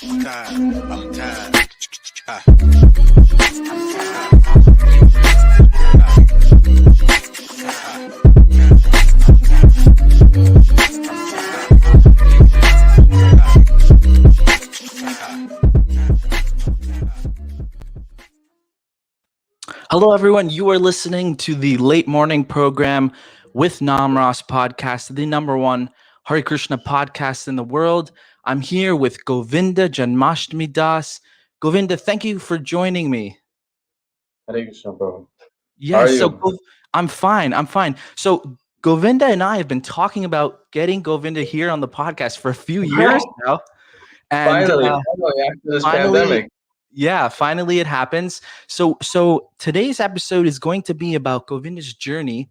I'm tired. Hello, everyone. You are listening to the late morning program with Namras podcast, the number one Hare Krishna podcast in the world. I'm here with Govinda Janmastami Das. Govinda, thank you for joining me. Hare Krishna, bro. Yes, How are you? I'm fine. So Govinda and I have been talking about getting Govinda here on the podcast for a few years now, and Finally, after this finally, pandemic. finally it happens. So today's episode is going to be about Govinda's journey,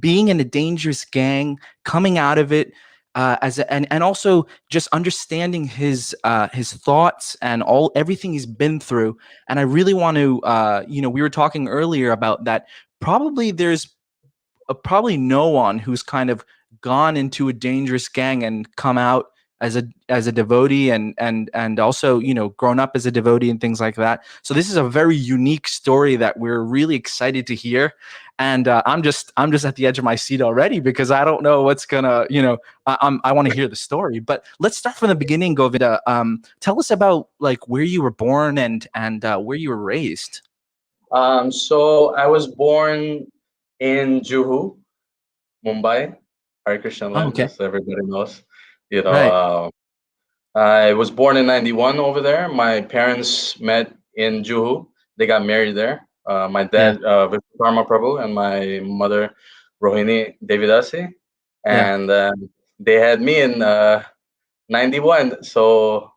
being in a dangerous gang, coming out of it, and also just understanding his thoughts and everything he's been through. And I really want to, we were talking earlier about that. Probably there's probably no one who's kind of gone into a dangerous gang and come out as a devotee and also grown up as a devotee and things like that. So this is a very unique story that we're really excited to hear, and I'm just at the edge of my seat already because I don't know what's gonna I want to hear the story. But let's start from the beginning, Govinda. Tell us about like where you were born and where you were raised. So I was born in Juhu, Mumbai, Hare Krishna Oh, land, okay. just so everybody knows. You know, Right. I was born in '91 over there. My parents met in Juhu. They got married there. My Yeah. dad, Vishwakarma Prabhu, and my mother, Rohini Devidasi. Yeah. And they had me in '91. So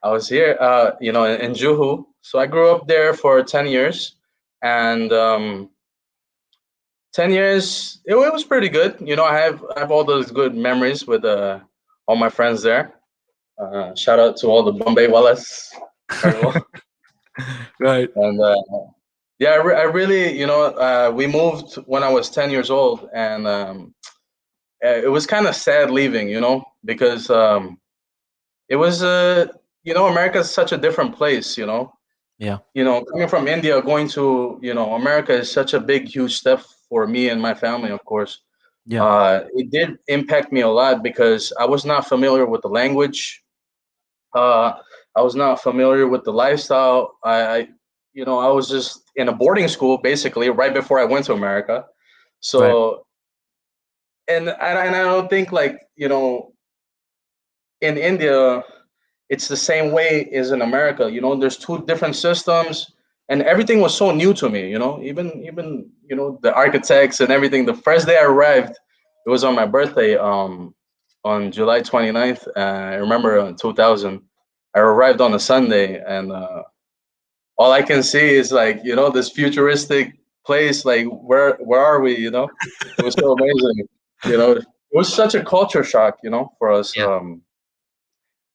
I was here, in Juhu. So I grew up there for 10 years. And 10 years, it was pretty good. I have all those good memories with all my friends there. Shout out to all the Bombay Wallas. Right. And yeah, I really, we moved when I was 10 years old. And it was kind of sad leaving, because it was, America's such a different place, Yeah. Coming from India, going to, America is such a big, huge step for me and my family, of course. Yeah. It did impact me a lot because I was not familiar with the language. I was not familiar with the lifestyle. I was just in a boarding school basically right before I went to America. Right. So, and I don't think like, in India, it's the same way as in America. There's two different systems, and everything was so new to me. Even the architects and everything. The first day I arrived, it was on my birthday, on July 29th. I remember in 2000. I arrived on a Sunday, and all I can see is like this futuristic place. Like where are we? It was so amazing. It was such a culture shock. For us. Yeah.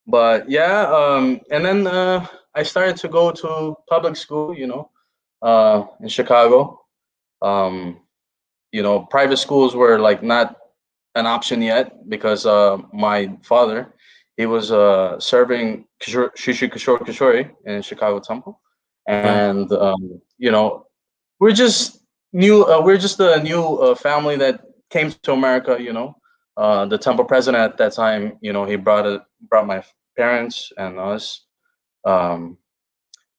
But yeah, and then I started to go to public school, in Chicago. Um, Private schools were like not an option yet because my father, he was serving Shishi Kishore Kishore in Chicago Temple, Right. and we're just new. We're just a new family that came to America. The temple president at that time, he brought my parents and us. Um,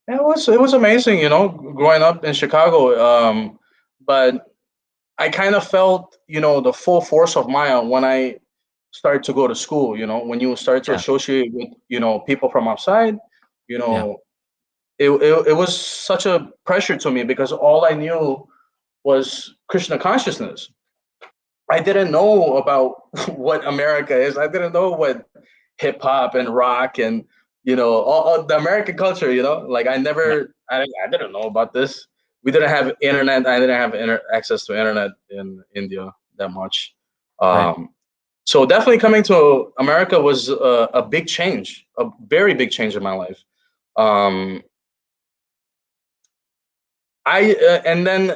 it was amazing, growing up in Chicago. But I kind of felt, the full force of Maya when I started to go to school. When you start to Yeah. associate with, people from outside, you Yeah. know, it was such a pressure to me because all I knew was Krishna consciousness. I didn't know about what America is. I didn't know what hip hop and rock and all the American culture. Like Right. I didn't know about this. We didn't have internet. I didn't have access to internet in India that much. Right. Um, so definitely coming to America was a big change, a very big change in my life. Um, and then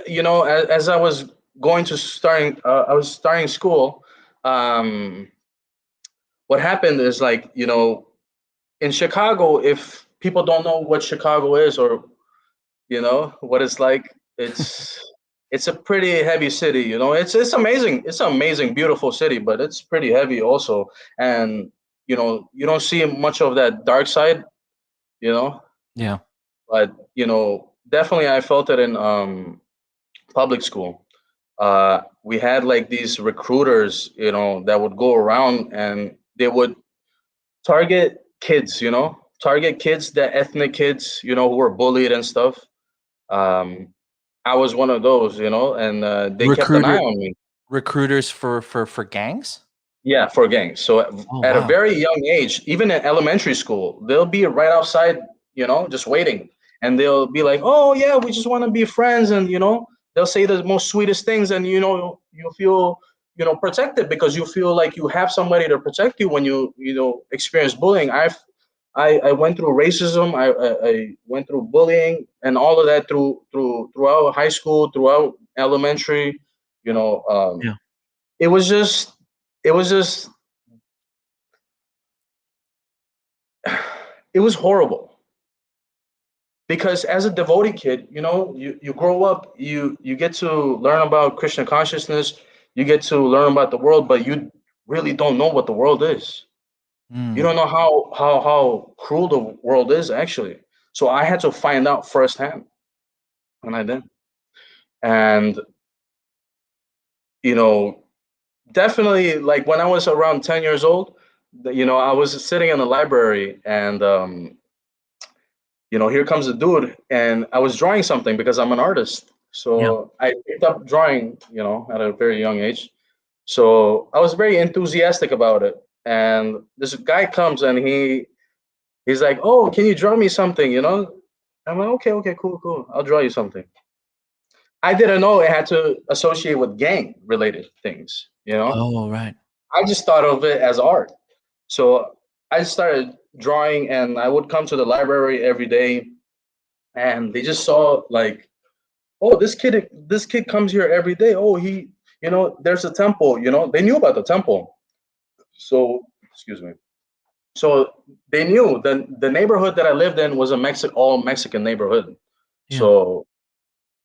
as I was I was starting school. Um, what happened is like in Chicago, if people don't know what Chicago is, or what it's like, it's a pretty heavy city. It's amazing. It's an amazing, beautiful city, but it's pretty heavy also. And you don't see much of that dark side. You know, Yeah. but definitely I felt it in public school. We had like these recruiters, that would go around and they would target kids, target kids, the ethnic kids, who were bullied and stuff. Um, I was one of those, and they kept an eye Recruiter on me. recruiters for gangs? Yeah, for gangs. So Oh, at a wow. very young age, even in elementary school, they'll be right outside, just waiting, and they'll be like, "Oh yeah, we just want to be friends," and they'll say the most sweetest things, and you feel protected because you feel like you have somebody to protect you when you experience bullying. I went through racism. I went through bullying and all of that throughout high school, throughout elementary. You know, Yeah. it was just it was just it was horrible because as a devotee kid, you grow up, you get to learn about Krishna consciousness, you get to learn about the world, but you really don't know what the world is. You Mm. don't know how cruel the world is actually. So I had to find out firsthand, and I did. And you know, definitely, like when I was around 10 years old, I was sitting in the library, and here comes a dude, and I was drawing something because I'm an artist. Yeah. So I picked up drawing, at a very young age. So I was very enthusiastic about it. And this guy comes and he's like, "Oh, can you draw me something?" I'm like, "Okay, okay, cool, cool. I'll draw you something." I didn't know it had to associate with gang related things. Oh, right. I just thought of it as art. So I started drawing, and I would come to the library every day, and they just saw like, "Oh, this kid comes here every day. Oh, there's a temple." They knew about the temple. So excuse me. So they knew the neighborhood that I lived in was a all Mexican neighborhood. Yeah. So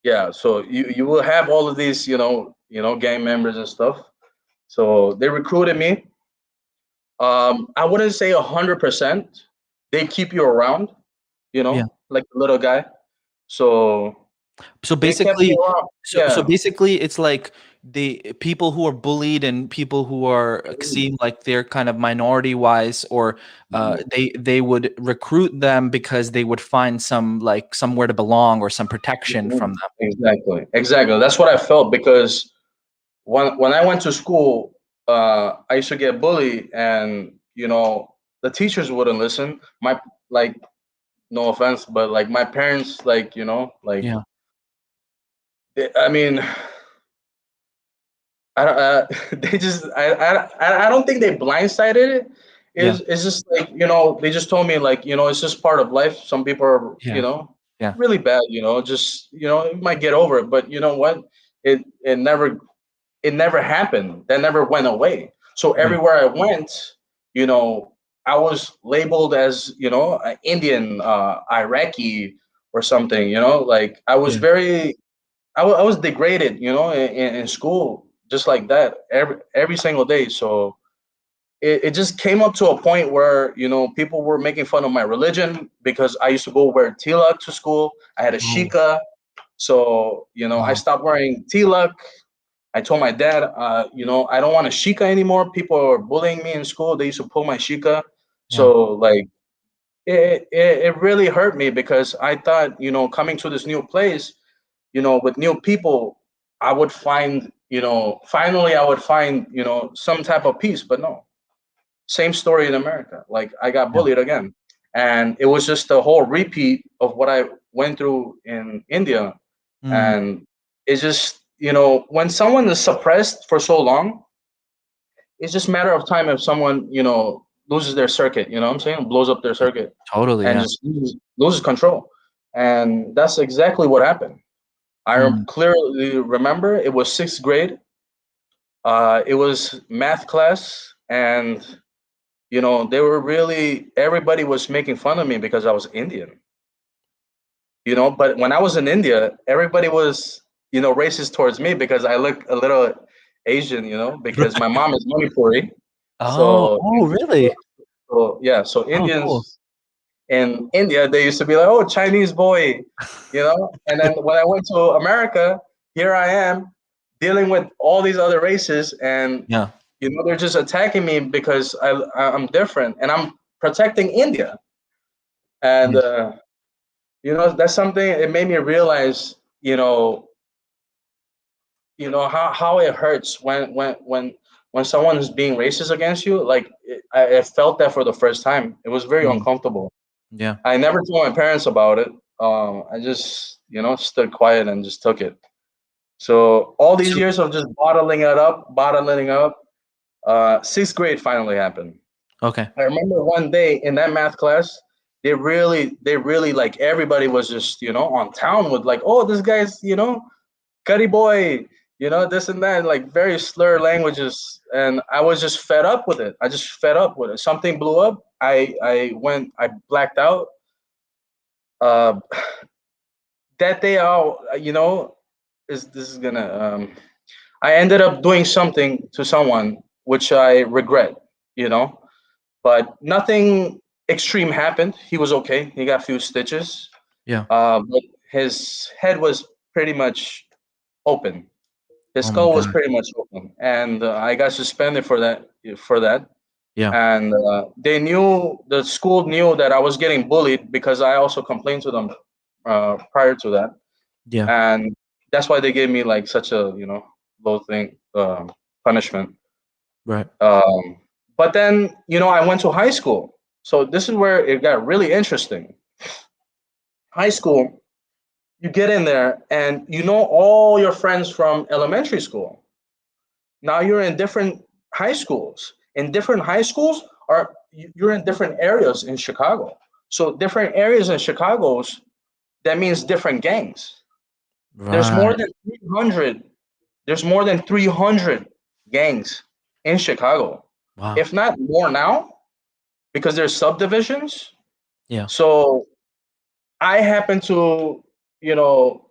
yeah, so you will have all of these gang members and stuff. So they recruited me. I wouldn't say 100%. They keep you around, Yeah. like the little guy. So So they kept me basically around. so Yeah. basically it's like the people who are bullied and people who are Mm, seem like they're kind of minority wise, or mm, they would recruit them because they would find some like somewhere to belong or some protection from mm. them. Exactly. Exactly. That's what I felt because when I went to school, I used to get bullied, and the teachers wouldn't listen. My like, no offense, but like my parents, like like Yeah. I mean, I don't. They just. I don't think they blindsided it. Yeah. It's just like they just told me like it's just part of life. Some people are Yeah. Yeah. really bad. Just you might get over it, but you know what? It never happened. That never went away. So Yeah. everywhere I went, you know, I was labeled as an Indian, Iraqi, or something. Like I was Yeah. very I was degraded, in school, just like that, every single day. So it just came up to a point where people were making fun of my religion because I used to go wear tilak to school. I had a Oh, shika, so I wow. stopped wearing tilak. I told my dad, I don't want a shika anymore. People are bullying me in school. They used to pull my shika, Yeah. so like it really hurt me because I thought coming to this new place with new people, I would find, finally, I would find, some type of peace. But no, same story in America. Like I got Yeah. bullied again. And it was just a whole repeat of what I went through in India. Mm. And it's just, when someone is suppressed for so long, it's just a matter of time if someone, loses their circuit, what I'm saying? Blows up their circuit Totally, and yeah. just loses control. And that's exactly what happened. Mm. Clearly remember it was sixth grade. It was math class, and they were really, everybody was making fun of me because I was Indian. But when I was in India, everybody was, racist towards me because I look a little Asian, because my mom is Manipuri. Oh, So, oh, really? yeah, so Oh, cool. Indians in India, they used to be like, oh, Chinese boy, And then when I went to America, here I am dealing with all these other races, and Yeah. they're just attacking me because I'm different, and I'm protecting India. And Yes. that's something. It made me realize, how it hurts when someone is being racist against you. Like I felt that for the first time. It was very Mm, uncomfortable. yeah. I never told my parents about it. I just, stood quiet and just took it. So all these So, years of just bottling up, sixth grade finally happened. okay. I remember one day in that math class, they really like everybody was just, on town with like, oh, this guy's, Cuddy boy, this and that, like very slur languages, and I was just fed up with it. I just fed up with it. Something blew up. I blacked out. Uh, that day out, is this is gonna I ended up doing something to someone which I regret, you know, but nothing extreme happened. He was okay. He got a few stitches, Yeah. but his head was pretty much open. His Oh my skull was God. pretty much open, and I got suspended for that. For that, Yeah. and the school knew that I was getting bullied because I also complained to them prior to that, Yeah. and that's why they gave me like such a low thing punishment. Right. Um, but then I went to high school, so this is where it got really interesting. High school, you get in there and you know all your friends from elementary school. Now you're in different high schools. In different high schools you're in different areas in Chicago. So different areas in Chicago's, that means different gangs. There's more Right. than 300 There's more than 300 gangs in Chicago, Wow. if not more now, because there's subdivisions. Yeah. So I happen to, you know,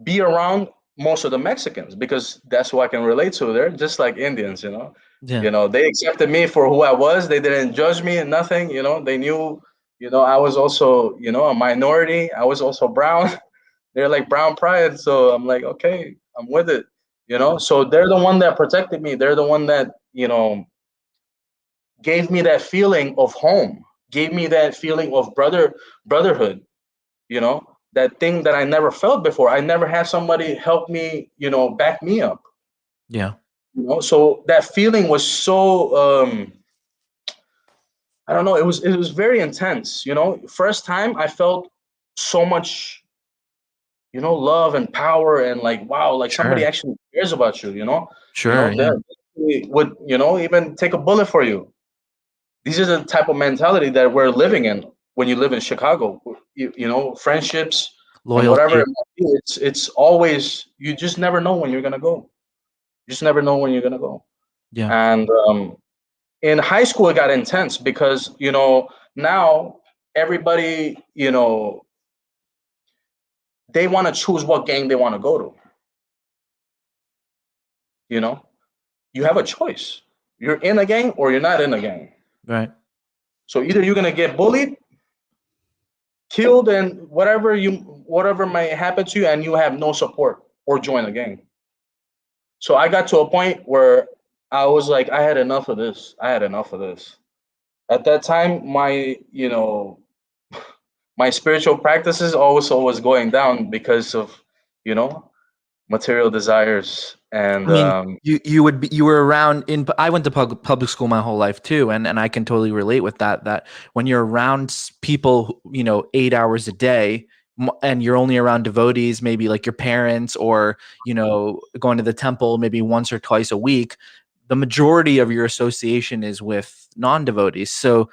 be around most of the Mexicans because that's who I can relate to. They're just like Indians, Yeah. They accepted me for who I was. They didn't judge me and nothing. They knew, I was also, a minority. I was also brown. They're like brown pride. So I'm like, okay, I'm with it. So they're the one that protected me. They're the one that, gave me that feeling of home, gave me that feeling of brotherhood, that thing that I never felt before. I never had somebody help me, back me up. Yeah. So that feeling was so I don't know, it was very intense. First time I felt so much, love and power, and like, wow, like somebody Sure. actually cares about you. Sure. Yeah. They would, even take a bullet for you. These are the type of mentality that we're living in when you live in Chicago. Friendships and whatever it Loyalty. might be, it's always, you just never know when you're gonna go. You just never know when you're gonna go. Yeah. And in high school, it got intense because now everybody, they want to choose what gang they want to go to. You know, you have a choice. You're in a gang or you're not in a gang. Right. So either you're gonna get bullied, killed, and whatever might happen to you, and you have no support, or join a gang. So I got to a point where I was like, I had enough of this. I had enough of this. At that time, my spiritual practices also was going down because of you know material desires, I and mean, you were around in. I went to public school my whole life too, and I can totally relate with that. That when you're around people, 8 hours a day, and you're only around devotees, maybe like your parents, or going to the temple maybe once or twice a week, the majority of your association is with non-devotees. So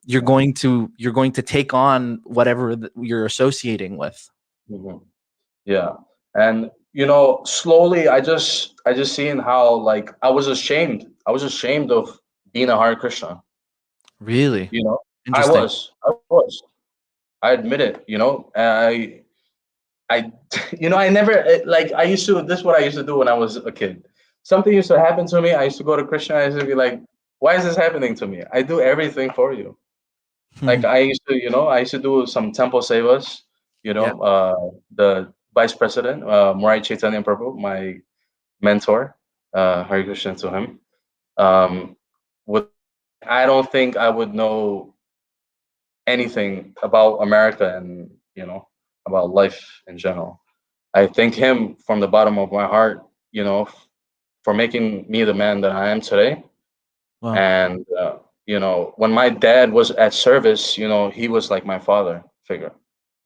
you're going to take on whatever you're associating with. Mhm. Yeah, and slowly I just seen how, like, I was ashamed of being a Hare Krishna. Really You know, I interesting. was, I was. I admit it. You know, I, I never like I used to. This is what I used to do when I was a kid. Something used to happen to me. I used to go to Krishna. I used to be like, "Why is this happening to me? I do everything for you." Like I used to, I used to do some temple sevas. Yeah. The vice president, Murai Chaitanya Prabhu, my mentor, Hare Krishna to him. Without him, I don't think I would know anything about America and about life in general. I thank him from the bottom of my heart, for making me the man that I am today. Wow. And when my dad was at service, he was like my father figure.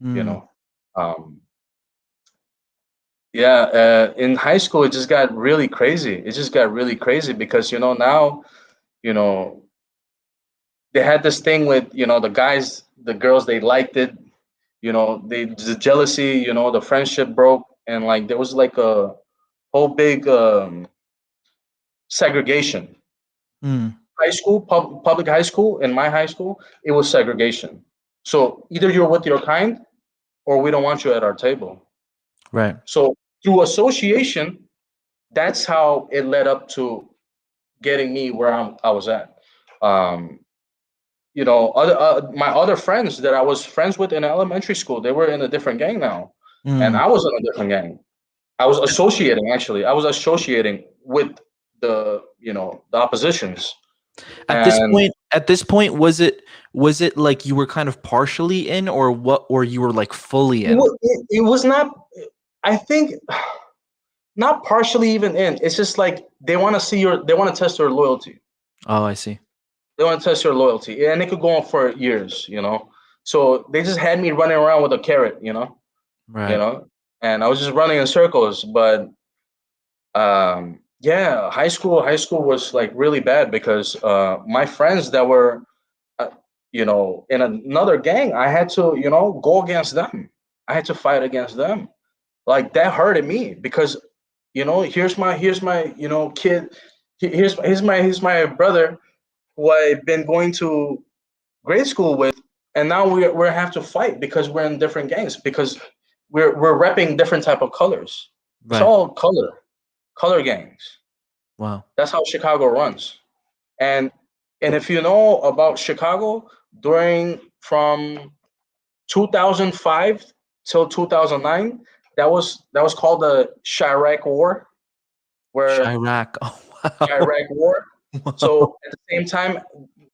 You Mm, know, um, yeah. In high school, it just got really crazy. It just got really crazy because now you know they had this thing with the guys, the girls, they liked it. The jealousy, the friendship broke, and like there was like a whole big segregation. mm, High school, public high school, in my high school, it was segregation. So either you're with your kind or we don't want you at our table. right. So through association, that's how it led up to getting me where I was at. Um, other my other friends that I was friends with in elementary school, they were in a different gang now, and Mm. I was in a different gang. I was associating actually. I was associating with the oppositions, and At this point, was it like you were kind of partially in, or what, or you were like fully in? it was not. I think not partially even in. It's just like they want to see they want to test your loyalty. Oh, I see. They want to test your loyalty, and it could go on for years. So they just had me running around with a carrot, you Right. know, and I was just running in circles. But yeah, high school was like really bad because my friends that were, uh, in another gang, I had to, go against them. I had to fight against them. Like that hurted me because, here's my kid. Here's my brother who I've been going to grade school with, and now we have to fight because we're in different gangs because we're repping different type of colors. It's Right. all color gangs. Wow. That's how Chicago runs. And and if you know about Chicago during from 2005 till 2009, that was called the Chirac War, where Chirac. Oh, wow. Chirac War. Wow. So at the same time,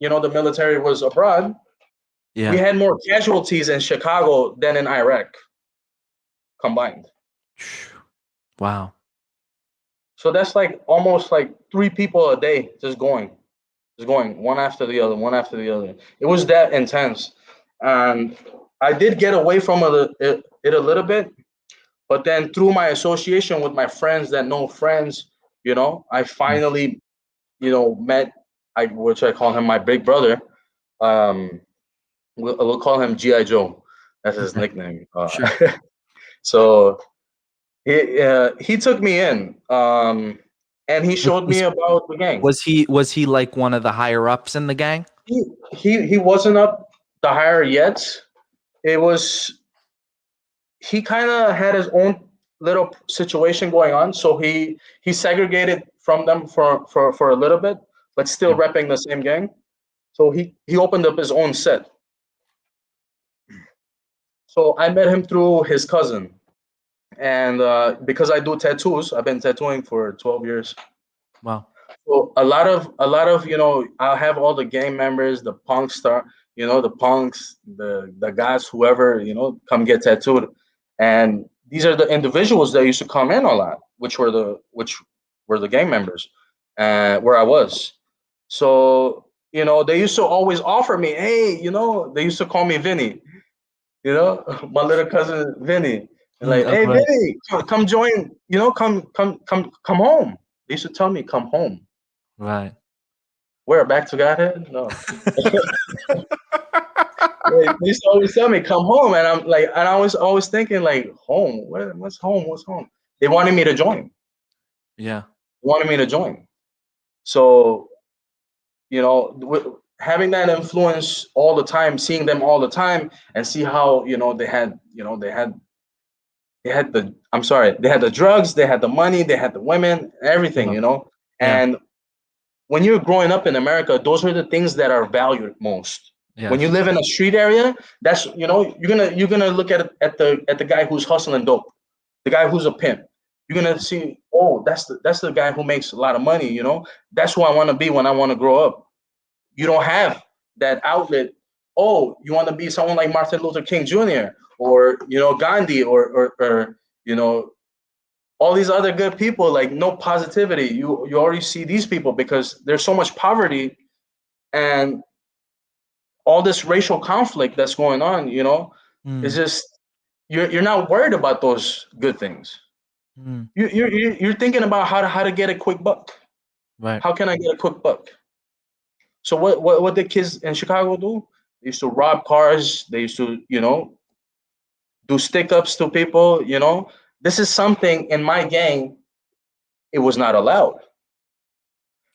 the military was abroad. We Yeah. had more casualties in Chicago than in Iraq combined. Wow. So that's like almost like three people a day just going one after the other, one after the other. It was that intense, and I did get away from it a little bit, but then through my association with my friends that know friends, I Mm. finally, met which I call him my big brother. Um, we'll call him GI Joe. That's his Okay. nickname. Sure. So he took me in, and he Was, showed me was about the gang. was he like one of the higher ups in the gang? He wasn't up the higher yet. It was he kind of had his own little situation going on, so he segregated from them for a little bit, but still Yeah. repping the same gang. So he opened up his own set. So I met him through his cousin, and because I do tattoos, I've been tattooing for 12 years. Wow. So a lot of I'll have all the gang members, the punk star, the punks, the guys, whoever come get tattooed, and these are the individuals that used to come in a lot, which were the gang members, where I was. So they used to always offer me, hey, they used to call me Vinny, my little cousin Vinny, and Mm, like, hey right. Vinny, come join, come home. They used to tell me come home. Right. Where back to Godhead? No. They used to always tell me come home, and I'm like, and I was always thinking like home. What's home? What's home? They wanted me to join. Yeah. Wanted me to join. So having that influence all the time, seeing them all the time, and see how they had the I'm sorry, they had the drugs, they had the money, they had the women, everything, Yeah. Yeah. and when you're growing up in America, those are the things that are valued most. When you Yes. live in a street area, that's you're gonna look at the guy who's hustling dope, the guy who's a pimp. You're gonna see, oh, that's the guy who makes a lot of money. That's who I want to be when I want to grow up. You don't have that outlet. Oh, you want to be someone like Martin Luther King Jr. or Gandhi or you know all these other good people, like no positivity. You already see these people because there's so much poverty and all this racial conflict that's going on. It's Mm. just you're not worried about those good things. Mm. You're thinking about how to get a quick buck. Right. How can I get a quick buck? So what did kids in Chicago do? They used to rob cars. They used to do stick ups to people. This is something in my gang. It was not allowed.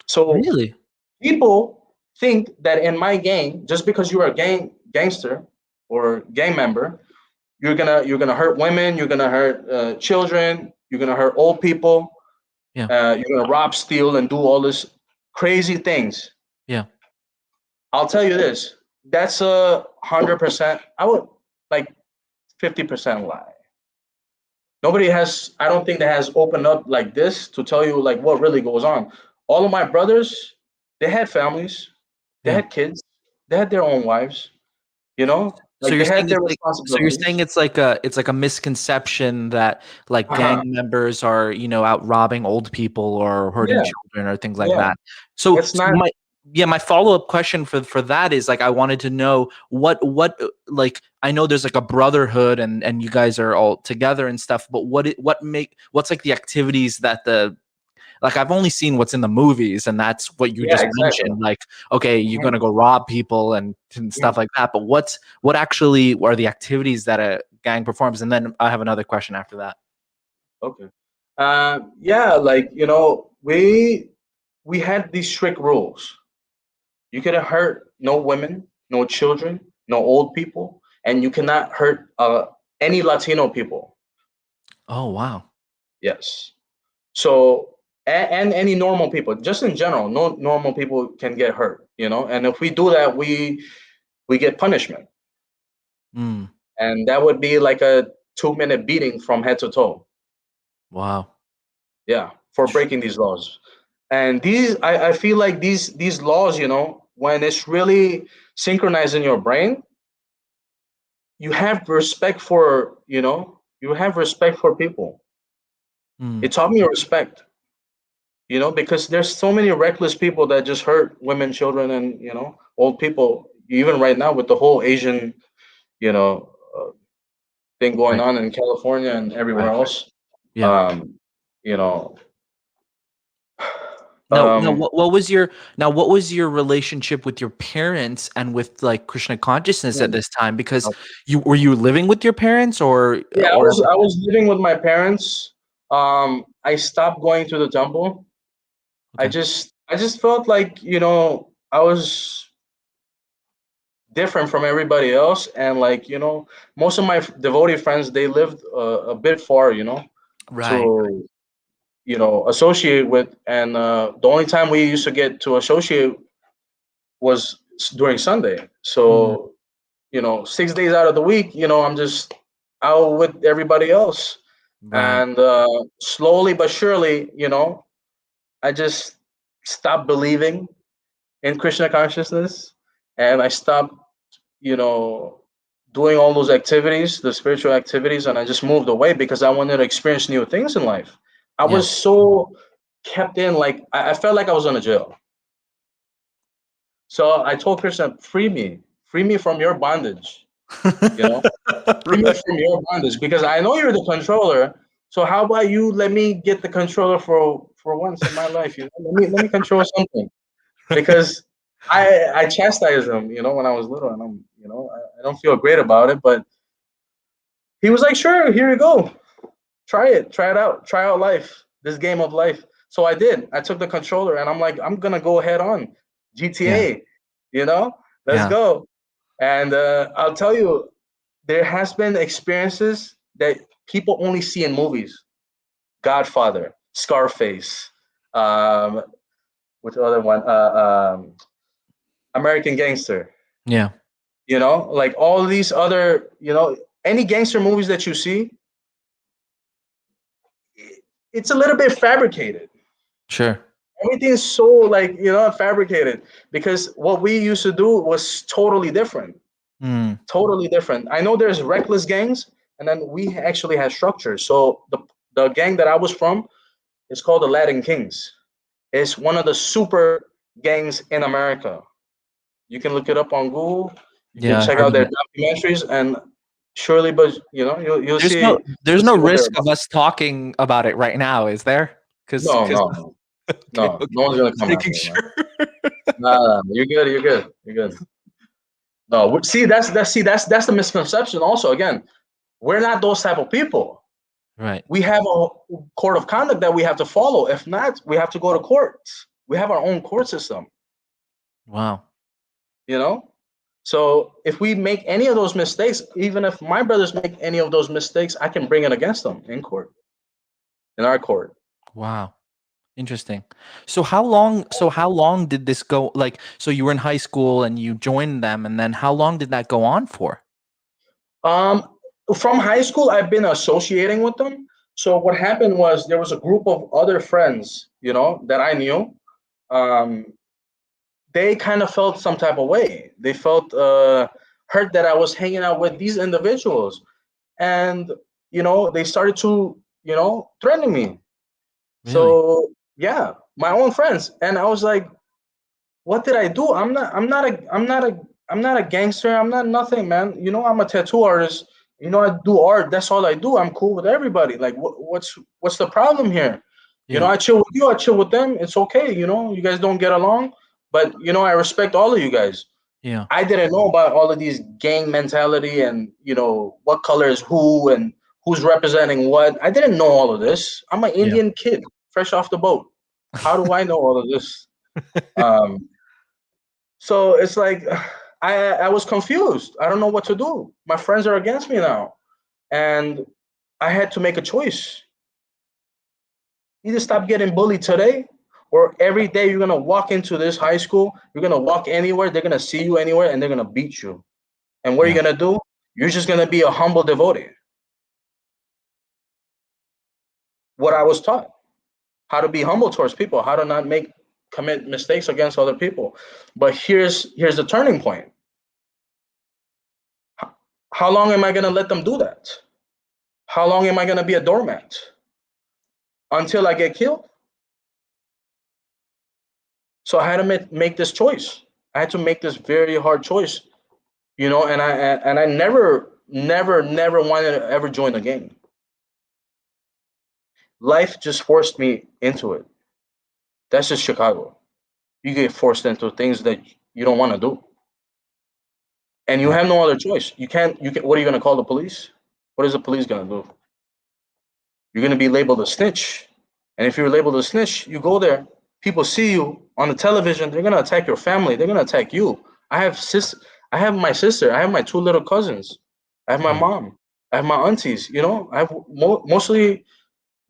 So Really? people think that in my gang, just because you're a gangster or gang member, you're gonna hurt women, you're gonna hurt children, you're gonna hurt old people, Yeah. you're gonna rob, steal, and do all this crazy things. Yeah. I'll tell you this: that's 100%. I would like 50% lie. Nobody has. I don't think that has opened up like this to tell you like what really goes on. All of my brothers, they had families, they Yeah. had kids, they had their own wives. So Like you're they saying had their it's like responsibilities. it's like a misconception that like gang Uh-huh. members are, out robbing old people or hurting Yeah, children or things like yeah. that. So, It's not. my follow-up question for that is like I wanted to know what like I know there's like a brotherhood and you guys are all together and stuff, but what's like the activities that the like I've only seen what's in the movies, and that's what you Yeah, just exactly. mentioned. Like, okay, you're Mhm, gonna go rob people and mhm. stuff like that. But what actually are the activities that a gang performs? And then I have another question after that. Okay. Yeah, like we had these strict rules. You couldn't hurt no women, no children, no old people, and you cannot hurt any Latino people. Oh wow. Yes. So and any normal people, just in general, no normal people can get hurt. And if we do that, we get punishment, Mm, and that would be like a 2-minute beating from head to toe. wow. Yeah, for breaking these laws. And I feel like these laws, when it's really synchronized in your brain, you have respect for people. Mm, It taught me respect, because there's so many reckless people that just hurt women, children, and old people. Even right now with the whole Asian, you know, thing going right. on in California and everywhere Right. else. Yeah. Um, you know, Now, now, um, what was your relationship with your parents and with like Krishna consciousness at hmm, this time? Because you living with your parents yeah, I or was I was living with my parents. I stopped going to the temple. I okay, just I just felt like I was different from everybody else, and like most of my devotee friends, they lived a bit far, right. to associate with, and the only time we used to get to associate was during Sunday. Mm, So 6 days out of the week, I'm just out with everybody else, right. and slowly but surely, I just stopped believing in Krishna consciousness, and I stopped, you know, doing all those activities, the spiritual activities, and I just moved away because I wanted to experience new things in life. I Yeah. was so kept in, like I felt like I was in a jail. So I told Krishna, free me from your bondage, you know, free me Right. from your bondage because I know you're the controller. So how about you let me get the controller for once in my life? Let me control something because I chastised him, when I was little, and I don't feel great about it, but he was like, sure, here you go, try it out, try out life, this game of life. So I did. I took the controller and I'm like, I'm gonna go head on Yeah. GTA. You know, let's Yeah. go. And I'll tell you, there has been experiences that people only see in movies. Godfather, Scarface, um, which other one? American Gangster. Yeah. You know, like all these other, any gangster movies that you see, it's a little bit fabricated. Sure. Everything's so like fabricated because what we used to do was totally different. Mm. Totally different. I know there's reckless gangs, and then we actually had structures. So the gang that I was from is called the Latin Kings. It's one of the super gangs in America. You can look it up on Google. You can Yeah, I check heard out of their it. documentaries, and surely, but you'll There's see no there's you'll no see what they're risk about. of us talking about it right now, is there? Because No, no, no, okay, no. okay. No one's gonna Just come making after you, man. sure. Nah, nah, you're good. You're good. You're good. No, see, that's the misconception. Also, again, we're not those type of people. Right. We have a code of conduct that we have to follow. If not, we have to go to court. We have our own court system. Wow. You know. So if we make any of those mistakes, even if my brothers make any of those mistakes, I can bring it against them in court, in our court. Wow. Interesting. So how long did this go, like, so you were in high school and you joined them, and then how long did that go on for? Um, from high school, I've been associating with them. So what happened was there was a group of other friends, that I knew. Um, they kind of felt some type of way. They felt hurt that I was hanging out with these individuals, and they started to threaten me. Really? So yeah, my own friends, and I was like, what did I do? I'm not a gangster. I'm not nothing, man. I'm a tattoo artist. I do art. That's all I do. I'm cool with everybody. Like, what's the problem here? Yeah. I chill with you. I chill with them. It's okay. You guys don't get along, but I respect all of you guys. Yeah. I didn't know about all of these gang mentality and what color is who and who's representing what. I didn't know all of this. I'm an Yeah. Indian kid, fresh off the boat. How do I know all of this? Um, so it's like I was confused. I don't know what to do. My friends are against me now, and I had to make a choice. Either stop getting bullied today, or every day you're gonna walk into this high school. You're gonna walk anywhere. They're gonna see you anywhere, and they're gonna beat you. And what are you Yeah. gonna do? You're just gonna be a humble devotee. What I was taught: how to be humble towards people, how to not commit mistakes against other people. But here's the turning point. How long am I gonna let them do that? How long am I going to be a doormat? Until I get killed? So I had to make this choice. I had to make this very hard choice, and I never wanted to ever join a gang. Life just forced me into it. That's just Chicago. You get forced into things that you don't want to do, and you Right. have no other choice. You can't. You can. What are you going to call the police? What is the police going to do? You're going to be labeled a snitch. And if you're labeled a snitch, you go there. People see you on the television. They're going to attack your family. They're going to attack you. I have my sister. I have my two little cousins. I have my Mm. mom. I have my aunties. I have mostly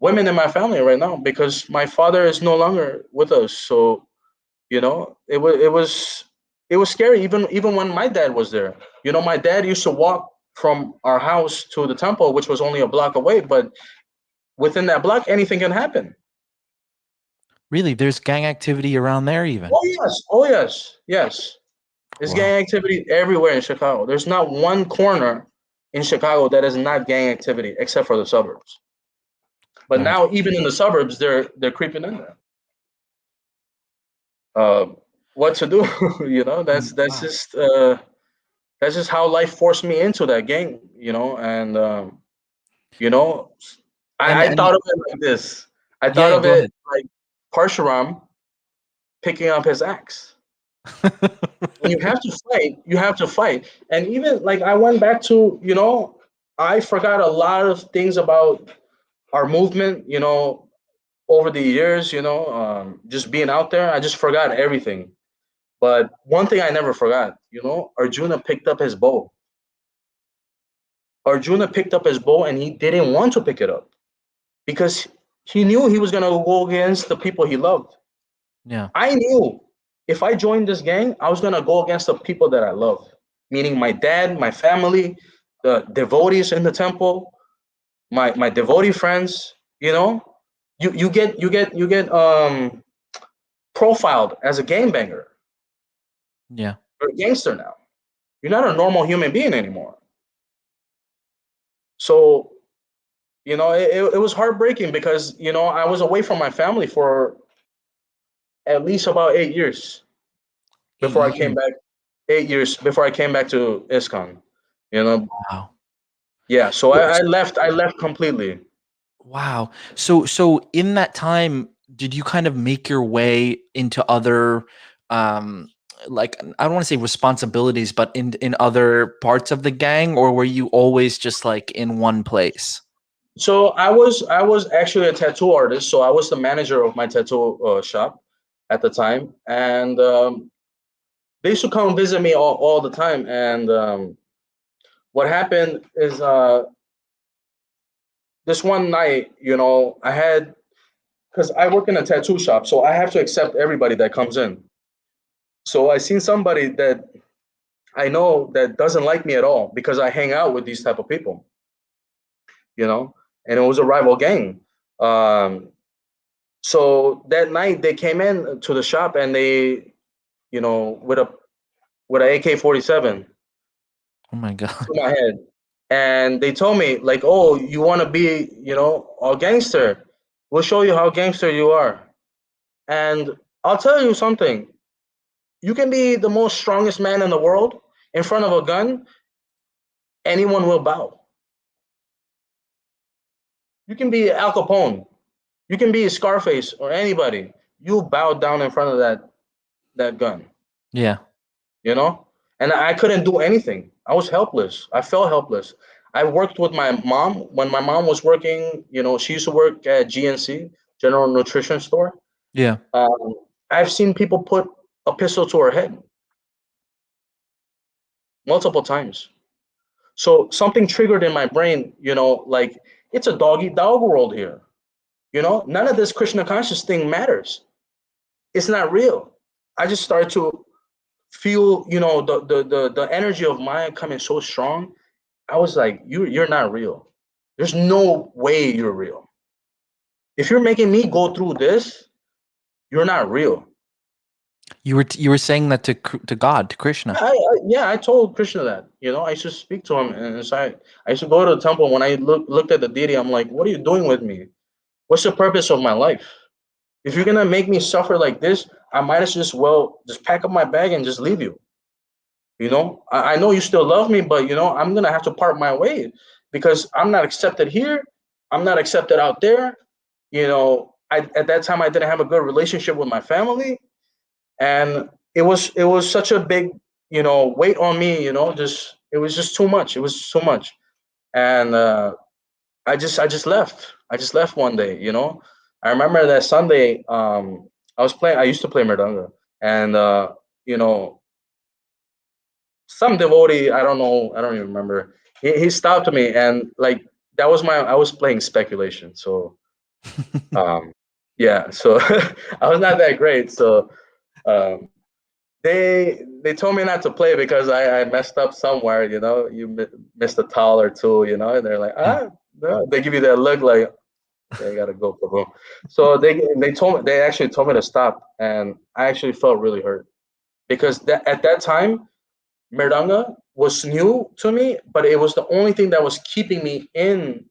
women in my family right now because my father is no longer with us. So it was scary. Even when my dad was there. My dad used to walk from our house to the temple, which was only a block away, but within that block, anything can happen. Really? There's gang activity around there even? Oh yes, oh yes, yes. There's Wow. gang activity everywhere in Chicago. There's not one corner in Chicago that is not gang activity, except for the suburbs. But Nice. now, even in the suburbs, they're creeping in there. Uh, what to do? Wow. That's just how life forced me into that gang. And you know, And I and thought of it like this. I yeah, thought yeah, of go it ahead. like Parshuram picking up his axe. When you have to fight, you have to fight. And even like I went back to, I forgot a lot of things about our movement, over the years, just being out there. I just forgot everything. But one thing I never forgot, Arjuna picked up his bow. Arjuna picked up his bow and he didn't want to pick it up because he knew he was going to go against the people he loved. Yeah. I knew if I joined this gang, I was going to go against the people that I love, meaning my dad, my family, the devotees in the temple, my devotee friends. You get profiled as a gangbanger. Yeah. You're a gangster now. You're not a normal human being anymore. So it was heartbreaking because I was away from my family for at least about 8 years Eight before I came years. back. 8 years before I came back to ISKCON. You know, Wow. yeah. So So, I left. I left completely. wow. So in that time, did you kind of make your way into other um like I don't want to say responsibilities, but in other parts of the gang, or were you always just like in one place? So I was actually a tattoo artist. So I was the manager of my tattoo shop at the time, and they used to come visit me all the time. And what happened is this one night, I had because I work in a tattoo shop, so I have to accept everybody that comes in. So I seen somebody that I know that doesn't like me at all because I hang out with these type of people, you know, and it was a rival gang. Um, so that night they came in to the shop and they, with a AK-47 Oh my to God. my head, and they told me like, "Oh, you want to be, a gangster? We'll show you how gangster you are." And I'll tell you something: you can be the most strongest man in the world in front of a gun, anyone will bow. You can be Al Capone, you can be Scarface or anybody. You bow down in front of that gun, Yeah. you know. And I couldn't do anything. I was helpless. I felt helpless. I worked with my mom when my mom was working. She used to work at GNC, General Nutrition Store. Yeah. Um, I've seen people put a pistol to her head multiple times. So something triggered in my brain, like it's a dog eat dog world here. None of this Krishna conscious thing matters. It's not real. I just started to feel, the energy of Maya coming so strong. I was like, you're not real. There's no way you're real. If you're making me go through this, you're not real. You were saying that to God, to Krishna. Yeah, I told Krishna that. I used to speak to him, and so I used to go to the temple. When I looked at the deity, I'm like, what are you doing with me? What's the purpose of my life? If you're gonna make me suffer like this, I might as just pack up my bag and just leave you. I know you still love me, but I'm gonna have to part my way because I'm not accepted here. I'm not accepted out there. At that time I didn't have a good relationship with my family, and it was such a big weight on me. Just it was just too much. It was too much, and I just left. I just left one day. I remember that Sunday. I was playing. I used to play Merdanga, and you know, some devotee. I don't know. I don't even remember. He stopped me, and like that was my. I was playing speculation, so um, yeah. So I was not that great. So um, they told me not to play because I messed up somewhere. Missed a towel or two. And they're like, Yeah. no. They give you that look like, okay, I gotta go, bro. So they actually told me to stop, and I actually felt really hurt because at that time Merdanga was new to me, but it was the only thing that was keeping me in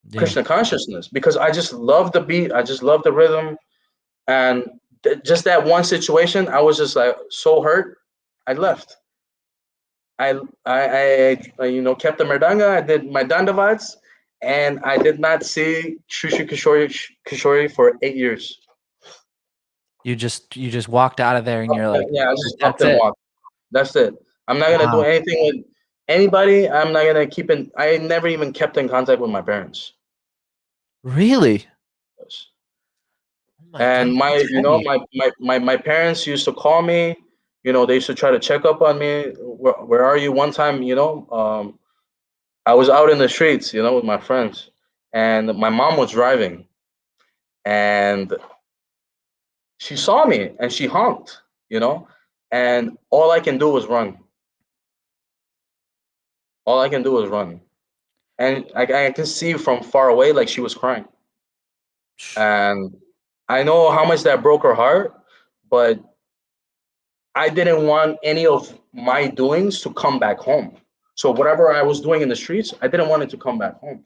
Yeah. Krishna consciousness because I just love the beat, I just love the rhythm, and just that one situation, I was just like so hurt. I left. I kept the Merdanga. I did my Dandavats, and I did not see Shushu Kishori for 8 years. You just walked out of there and you're like, Yeah, I just up that's and it. walked. That's it. I'm not gonna do Wow. anything with anybody. I'm not gonna keep in. I never even kept in contact with my parents. Really? Oh my God, And that's my, heavy. my parents used to call me. They used to try to check up on me. Where are you? One time, I was out in the streets, with my friends, and my mom was driving, and she saw me and she honked, and all I can do was run. All I can do was run, and I can see from far away like she was crying, and I know how much that broke her heart, but I didn't want any of my doings to come back home. So whatever I was doing in the streets, I didn't want it to come back home.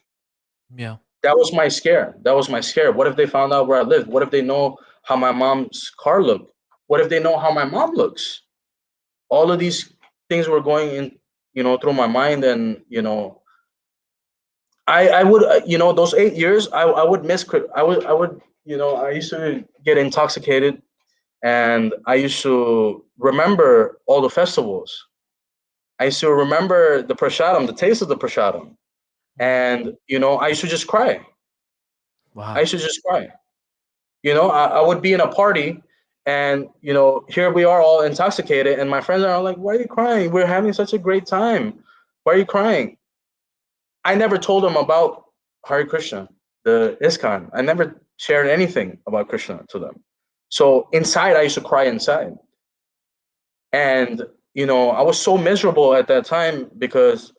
Yeah. That was my scare. That was my scare. What if they found out where I lived? What if they know how my mom's car looked? What if they know how my mom looks? All of these things were going in, through my mind, and I would, those 8 years, I would miss. I would, I used to get intoxicated, and I used to remember all the festivals. I used to remember the prashadam, the taste of the prashadam, and I used to just cry. I Wow. used to just cry. I would be in a party, and here we are all intoxicated, and my friends are like, "Why are you crying? We're having such a great time. Why are you crying?" I never told them about Hare Krishna, the ISKCON. I never shared anything about Krishna to them. So inside, I used to cry inside, and I was so miserable at that time because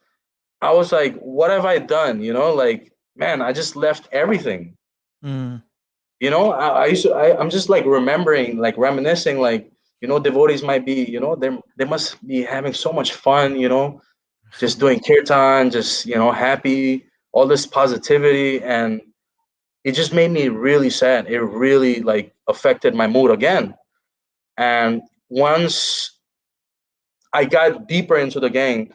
I was like, "What have I done?" Like, man, I just left everything. Mm. I used to. I'm just like remembering, like reminiscing, like devotees might be, they must be having so much fun, just doing kirtan, just happy, all this positivity, and it just made me really sad. It really like affected my mood again. And once I got deeper into the gang,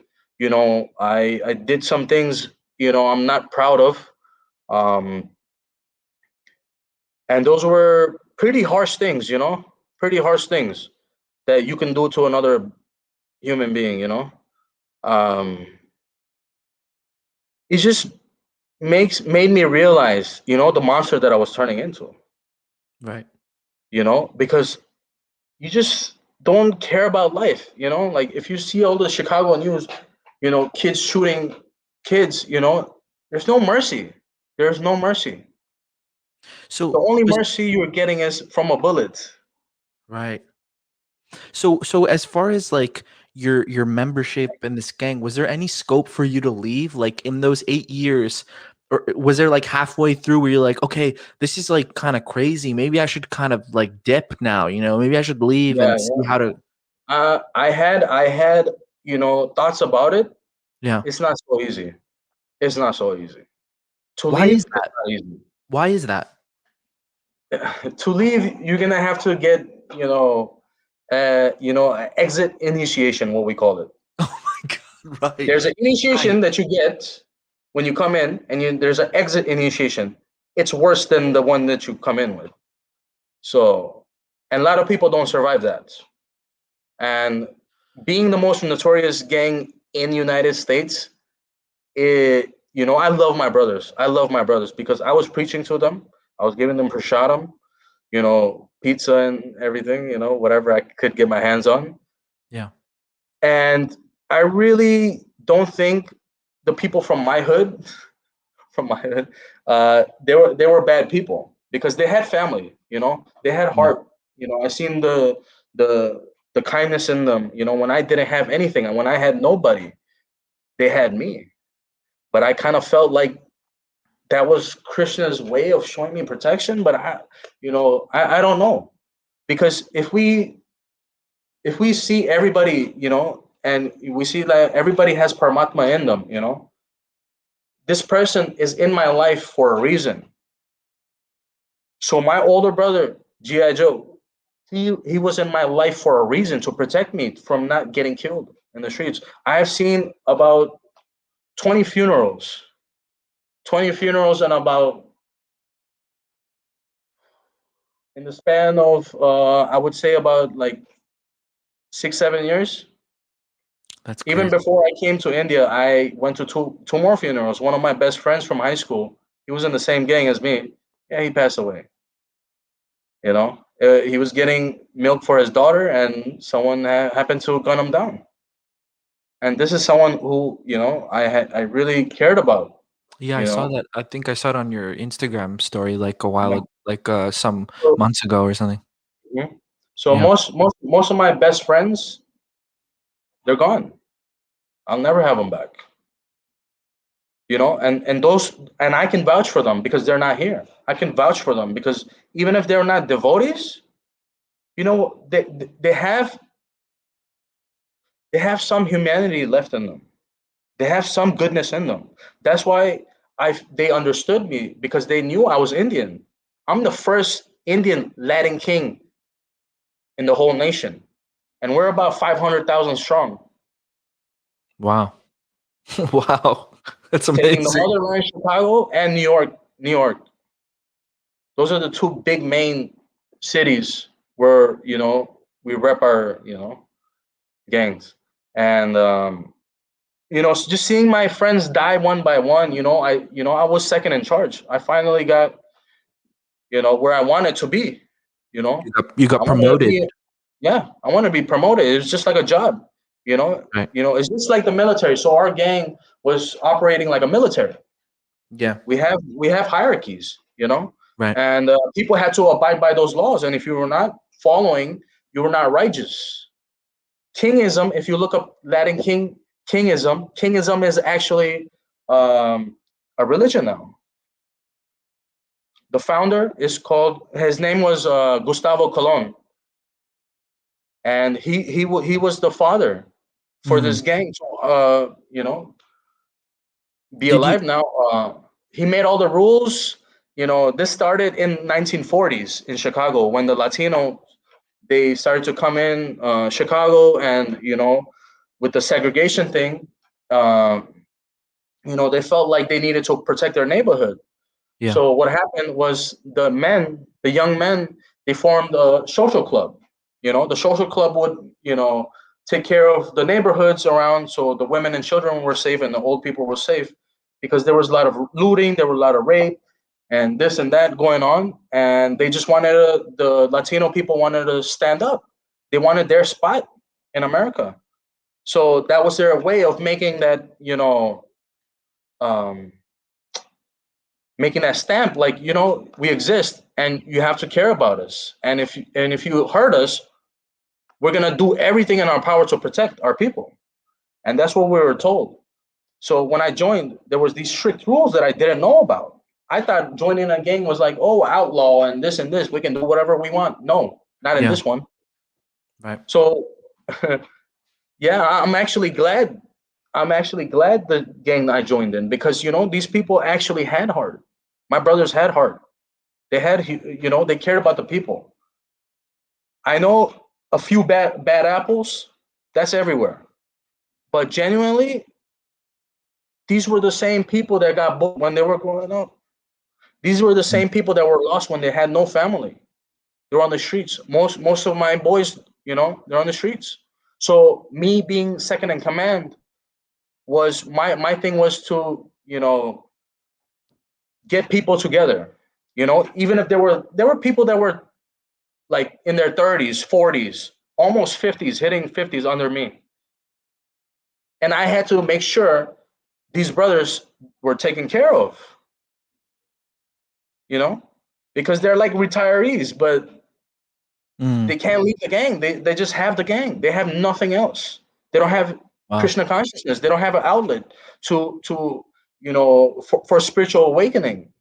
I did some things I'm not proud of, um, and those were pretty harsh things, pretty harsh things that you can do to another human being. Um, it just made me realize, the monster that I was turning into. Right. Because you just don't care about life. Like if you see all the Chicago news, kids shooting kids, there's no mercy. There's no mercy. The So, only mercy you're getting is from a bullet. right. So as far as like your membership in this gang, was there any scope for you to leave? Like in those 8 years, or was there like halfway through where you're like, okay, this is like kind of crazy. Maybe I should kind of like dip now, maybe I should leave Yeah, and see yeah. how to. I had thoughts about it. Yeah. It's not so easy. It's not so easy to Why leave. is It's that? not easy. Why is that? To leave, you're gonna have to get exit initiation, what we call it. Oh my God. Right. There's an Right. initiation that you get when you come in, and there's an exit initiation. It's worse than the one that you come in with. So, and a lot of people don't survive that. And being the most notorious gang in the United States, I love my brothers. I love my brothers because I was preaching to them. I was giving them prashadam, pizza and everything, whatever I could get my hands on. Yeah. And I really don't think the people from my hood, from my hood, they were bad people because they had family, they had Yeah. heart. I seen the kindness in them. When I didn't have anything and when I had nobody, they had me. But I kind of felt like that was Krishna's way of showing me protection. But I don't know, because if we see everybody, and we see that everybody has Paramatma in them, this person is in my life for a reason. So my older brother, G.I. Joe, he was in my life for a reason, to protect me from not getting killed in the streets. I have seen about 20 funerals, 20 funerals, and about, in the span of, I would say about like 6, 7 years. That's Even crazy. before I came to India, I went to two more funerals. One of my best friends from high school, he was in the same gang as me. Yeah, he passed away. You know, He was getting milk for his daughter, and someone happened to gun him down. And this is someone who, I really cared about. Yeah, I You saw know, that. I think I saw it on your Instagram story like a while yeah. ago, like some So, months ago or something. mhm. So Yeah. most of my best friends, they're gone. I'll never have them back. And I can vouch for them because they're not here. I can vouch for them because even if they're not devotees, they have some humanity left in them. They have some goodness in them. That's why they understood me because they knew I was Indian. I'm the first Indian Latin king in the whole nation, and we're about 500,000 strong, Wow. Wow. That's taking the amazing. motherland, Chicago, and New York. New York. Those are the two big main cities where we rep our gangs, and just seeing my friends die one by one. I was second in charge. I finally got where I wanted to be. You got I wanted to promoted. be, yeah, I want to be promoted. It's just like a job. You know, Right. it's just like the military. So our gang was operating like a military. Yeah. We have hierarchies. Right. And people had to abide by those laws. And if you were not following, you were not righteous. Kingism, if you look up Latin kingism is actually a religion now. The founder his name was Gustavo Colon, and he was the father for Mhm. this gang to be Did you alive now. He made all the rules. This started in 1940s in Chicago when the Latino they started to come in Chicago, and with the segregation thing, they felt like they needed to protect their neighborhood. Yeah. So what happened was the young men, they formed a social club. The social club would take care of the neighborhoods around, so the women and children were safe and the old people were safe, because there was a lot of looting, there were a lot of rape, and this and that going on, and they just wanted the Latino people wanted to stand up. They wanted their spot in America. So that was their way of um, making that stamp, like we exist and you have to care about us, and if you hurt us, we're going to do everything in our power to protect our people. And that's what we were told. So when I joined, there was these strict rules that I didn't know about. I thought joining a gang was like, oh, outlaw and this, we can do whatever we want. No, not in Yeah. this one. Right. So yeah, I'm actually glad the gang I joined in, because these people actually had heart. My brothers had heart. They cared about the people. I know a few bad apples, that's everywhere. But genuinely, these were the same people that got bullied when they were growing up. These were the Mm. same people that were lost when they had no family. They're on the streets. Most of my boys, they're on the streets. So me being second in command was my thing was to get people together. Even if there were people that were like in their 30s, 40s, almost 50s, hitting 50s under me. And I had to make sure these brothers were taken care of, you know, because they're like retirees, but Mm. they can't leave the gang. They just have the gang. They have nothing else. They don't have Wow. Krishna consciousness. They don't have an outlet to for spiritual awakening.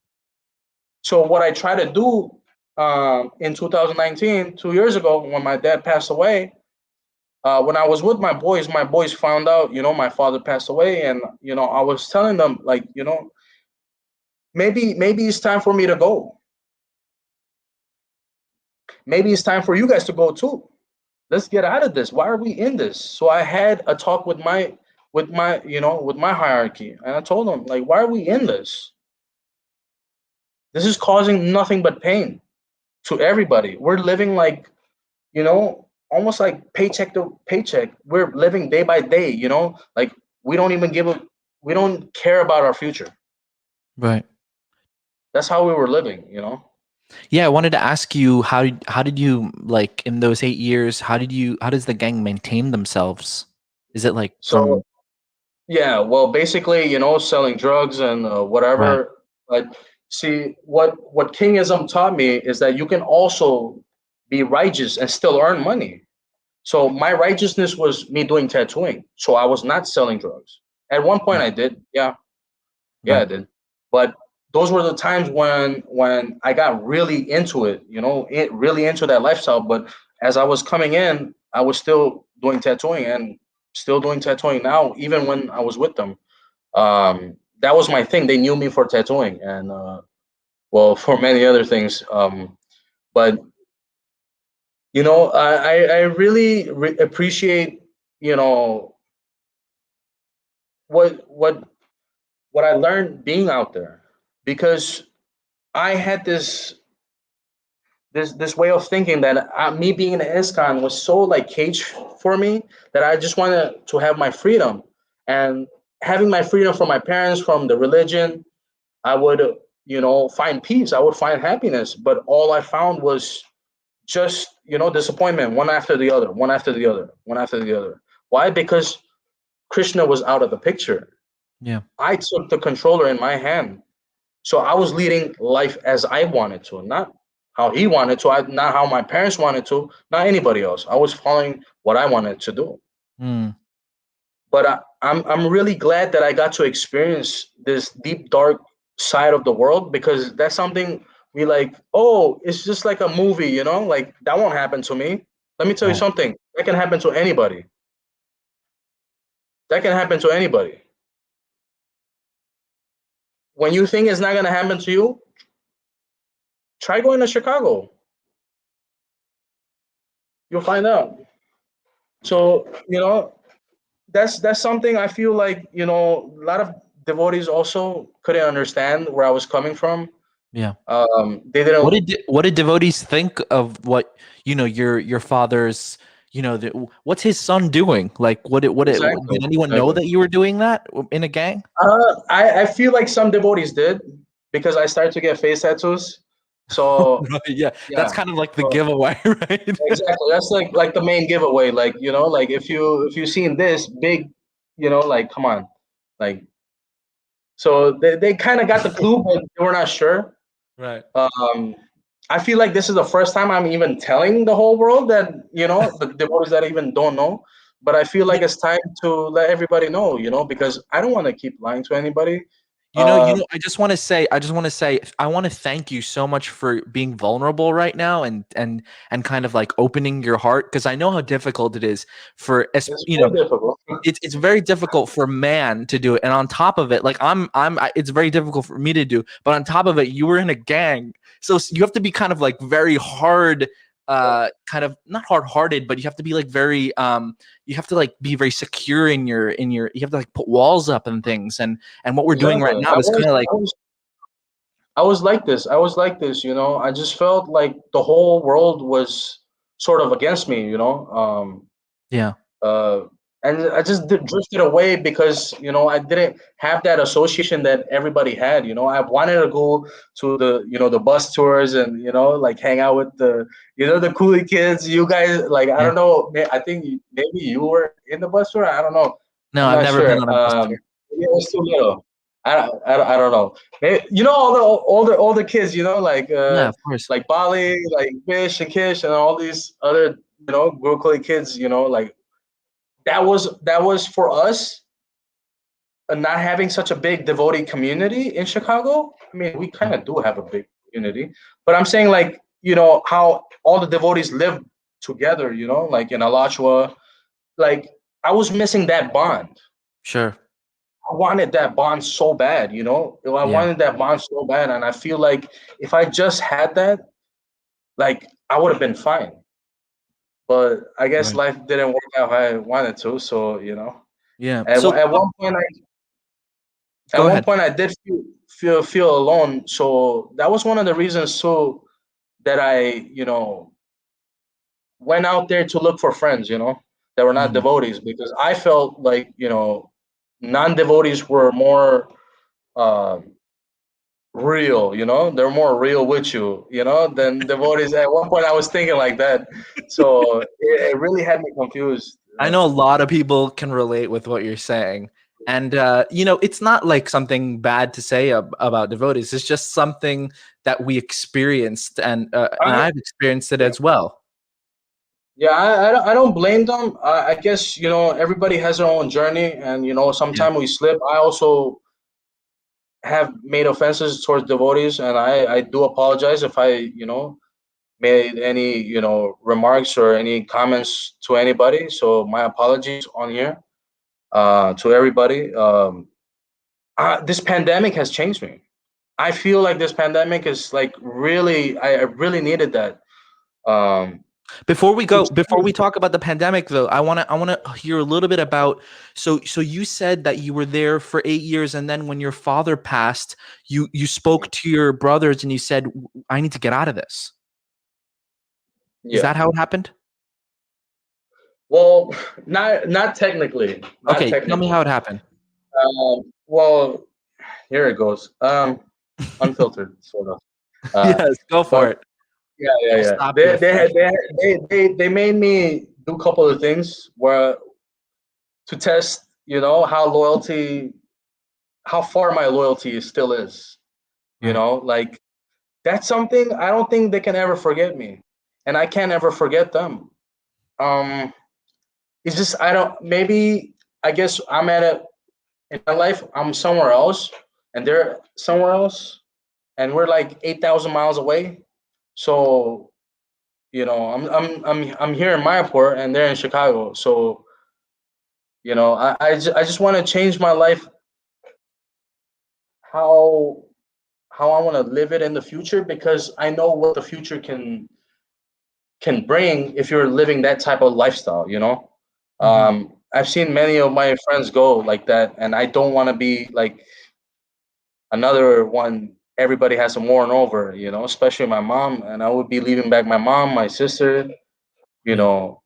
So what I try to do in 2019, 2 years ago, when my dad passed away, when I was with my boys found out, my father passed away, and I was telling them, like, maybe it's time for me to go. Maybe it's time for you guys to go too. Let's get out of this. Why are we in this? So I had a talk with my hierarchy, and I told them, like, why are we in this? This is causing nothing but pain to everybody. We're living like, almost like paycheck to paycheck. We're living day by day, like we don't even we don't care about our future. Right. That's how we were living. Yeah, I wanted to ask you how did you like in those 8 years? How does the gang maintain themselves? Is it like So from yeah, well, basically, selling drugs and right? whatever. But see, what Kingism taught me is that you can also be righteous and still earn money. So my righteousness was me doing tattooing. So I was not selling drugs. At one point, Right. I did. Yeah, yeah, I Right. did. But those were the times when I got really into it. Really into that lifestyle. But as I was coming in, I was still doing tattooing and still doing tattooing now, even when I was with them. That was my thing. They knew me for tattooing and well, for many other things. But I really appreciate you know what what what I learned being out there, because I had this way of thinking that me being an ISKCON was so like cage for me, that I just wanted to have my freedom, and having my freedom from my parents, from the religion. I would, find peace. I would find happiness. But all I found was just, disappointment, one after the other, one after the other, one after the other. Why? Because Krishna was out of the picture. Yeah. I took the controller in my hand. So I was leading life as I wanted to, not how he wanted to, not how my parents wanted to, not anybody else. I was following what I wanted to do. Mm, But I'm really glad that I got to experience this deep dark side of the world, because that's something we like. Oh, it's just like a movie, like that won't happen to me. Let me tell you right. something. That can happen to anybody. That can happen to anybody. When you think it's not gonna happen to you, try going to Chicago. You'll find out. So that's something I feel like a lot of devotees also couldn't understand where I was coming from. Yeah. They didn't What did devotees think of what your father's what's his son doing? Like exactly. did anyone know Exactly. that you were doing that in a gang? I feel like some devotees did, because I started to get face tattoos. So Right, yeah, that's yeah, kind of like the so giveaway, right? exactly. That's like the main giveaway. Like like if you seen this big, like come on, like so they kind of got the clue, but they were not sure. Right. Um, I feel like this is the first time I'm even telling the whole world that the devotees that even don't know. But I feel like it's time to let everybody know, because I don't want to keep lying to anybody. Uh, I just want to say, I want to thank you so much for being vulnerable right now and kind of like opening your heart because I know how difficult it is for, it's very difficult. it's very difficult for man to do it, and on top of it, like it's very difficult for me to do, but on top of it, you were in a gang, so you have to be kind of like very hard, kind of not hard-hearted, but you have to be like very, you have to like be very secure in your you have to like put walls up and things, and what we're doing right Exactly. now is kind of like I was like this. I was like this. I just felt like the whole world was sort of against me. yeah, Uh, and I just drifted away because I didn't have that association that everybody had. I wanted to go to the bus tours and like hang out with the coolie kids. You guys, like, I yeah. don't know. I think maybe you were in the bus tour. I don't know. No, I'm I've not never been sure. on a bus tour. Maybe it was too little. I don't know. Maybe, all the older kids. Yeah, of course. Like Bali, like Bish and Kish, and all these other Gurukuli kids. Like that was for us, not having such a big devotee community in Chicago. I mean, we Yeah, kind of do have a big community, but I'm saying like how all the devotees live together. Like in Alachua, like I was missing that bond. sure. I wanted that bond so bad. I Yeah, wanted that bond so bad, and I feel like if I just had that, like I would have been fine. But I guess right. life didn't work out how I wanted to. So Yeah. at, So at one point at go one ahead. point I did feel alone, so that was one of the reasons too that I went out there to look for friends, that were not Mm, devotees, because I felt like non-devotees were more um real, they're more real with you, than devotees. At one point I was thinking like that, so it really had me confused. I know a lot of people can relate with what you're saying. And, it's not like something bad to say about devotees. It's just something that we experienced, and I, I've experienced it yeah, as well. yeah, I don't blame them. I guess, everybody has their own journey, and, Yeah. sometimes we slip. I also have made offenses towards devotees, and I do apologize if I, made any, remarks or any comments to anybody. So my apologies on here, to everybody. This pandemic has changed me. I feel like this pandemic is like really, I really needed that. Um, Before we talk about the pandemic, though, I want to hear a little bit about. So you said that you were there for 8 years, and then when your father passed, you spoke to your brothers and you said, "I need to get out of this." Is yeah. that how it happened? Well, not technically, not Okay, tell me technically. how it happened. Well, here it goes. Unfiltered, sort of. Yes, go for But it. yeah, yeah, I'll yeah. stop you They if they I. had- they made me do a couple of things where to test, how far my loyalty still is. Right. Like that's something I don't think they can ever forget me, and I can't ever forget them. Um, it's just I don't. Maybe I guess I'm at a in my life. I'm somewhere else, and they're somewhere else, and we're like 8,000 miles away. So I'm here in Mayapur, and they're in Chicago. So I just want to change my life, how I want to live it in the future, because I know what the future can bring if you're living that type of lifestyle. Mhm. I've seen many of my friends go like that, and I don't want to be like another one. Everybody has to mourn over, especially my mom, and I would be leaving back my mom, my sister, you Yeah. know,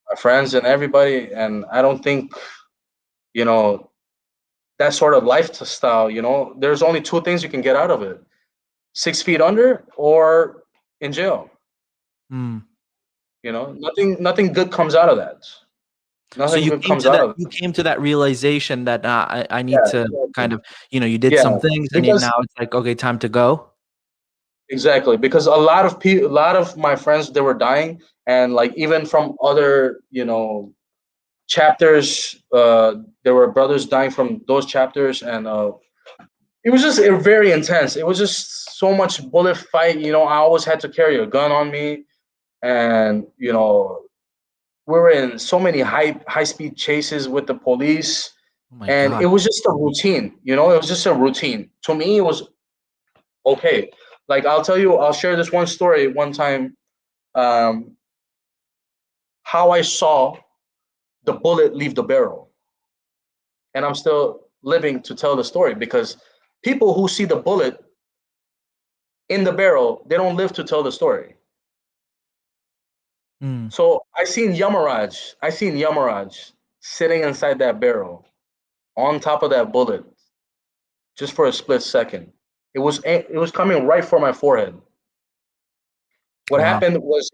my friends, and everybody. And I don't think you know that sort of lifestyle. There's only two things you can get out of it: 6 feet under or in jail. Mm. Nothing good comes out of that. So Nothing you good came comes to out that of you it. came to that realization that I need Yeah, to kind exactly. of, you did Yeah, some things and because now it's like, okay, time to go. exactly, because a lot of people, a lot of my friends, they were dying, and like even from other, chapters, there were brothers dying from those chapters, and it was just very intense. It was just so much bullet fight. I always had to carry a gun on me, and we were in so many high speed chases with the police, Oh my and God. it was just a routine. It was just a routine. To me, it was okay. Like I'll share this one story. One time, um, how I saw the bullet leave the barrel, and I'm still living to tell the story, because people who see the bullet in the barrel, they don't live to tell the story. Mm. So I seen Yamaraj sitting inside that barrel on top of that bullet, just for a split second. It was coming right for my forehead. What Wow. happened was,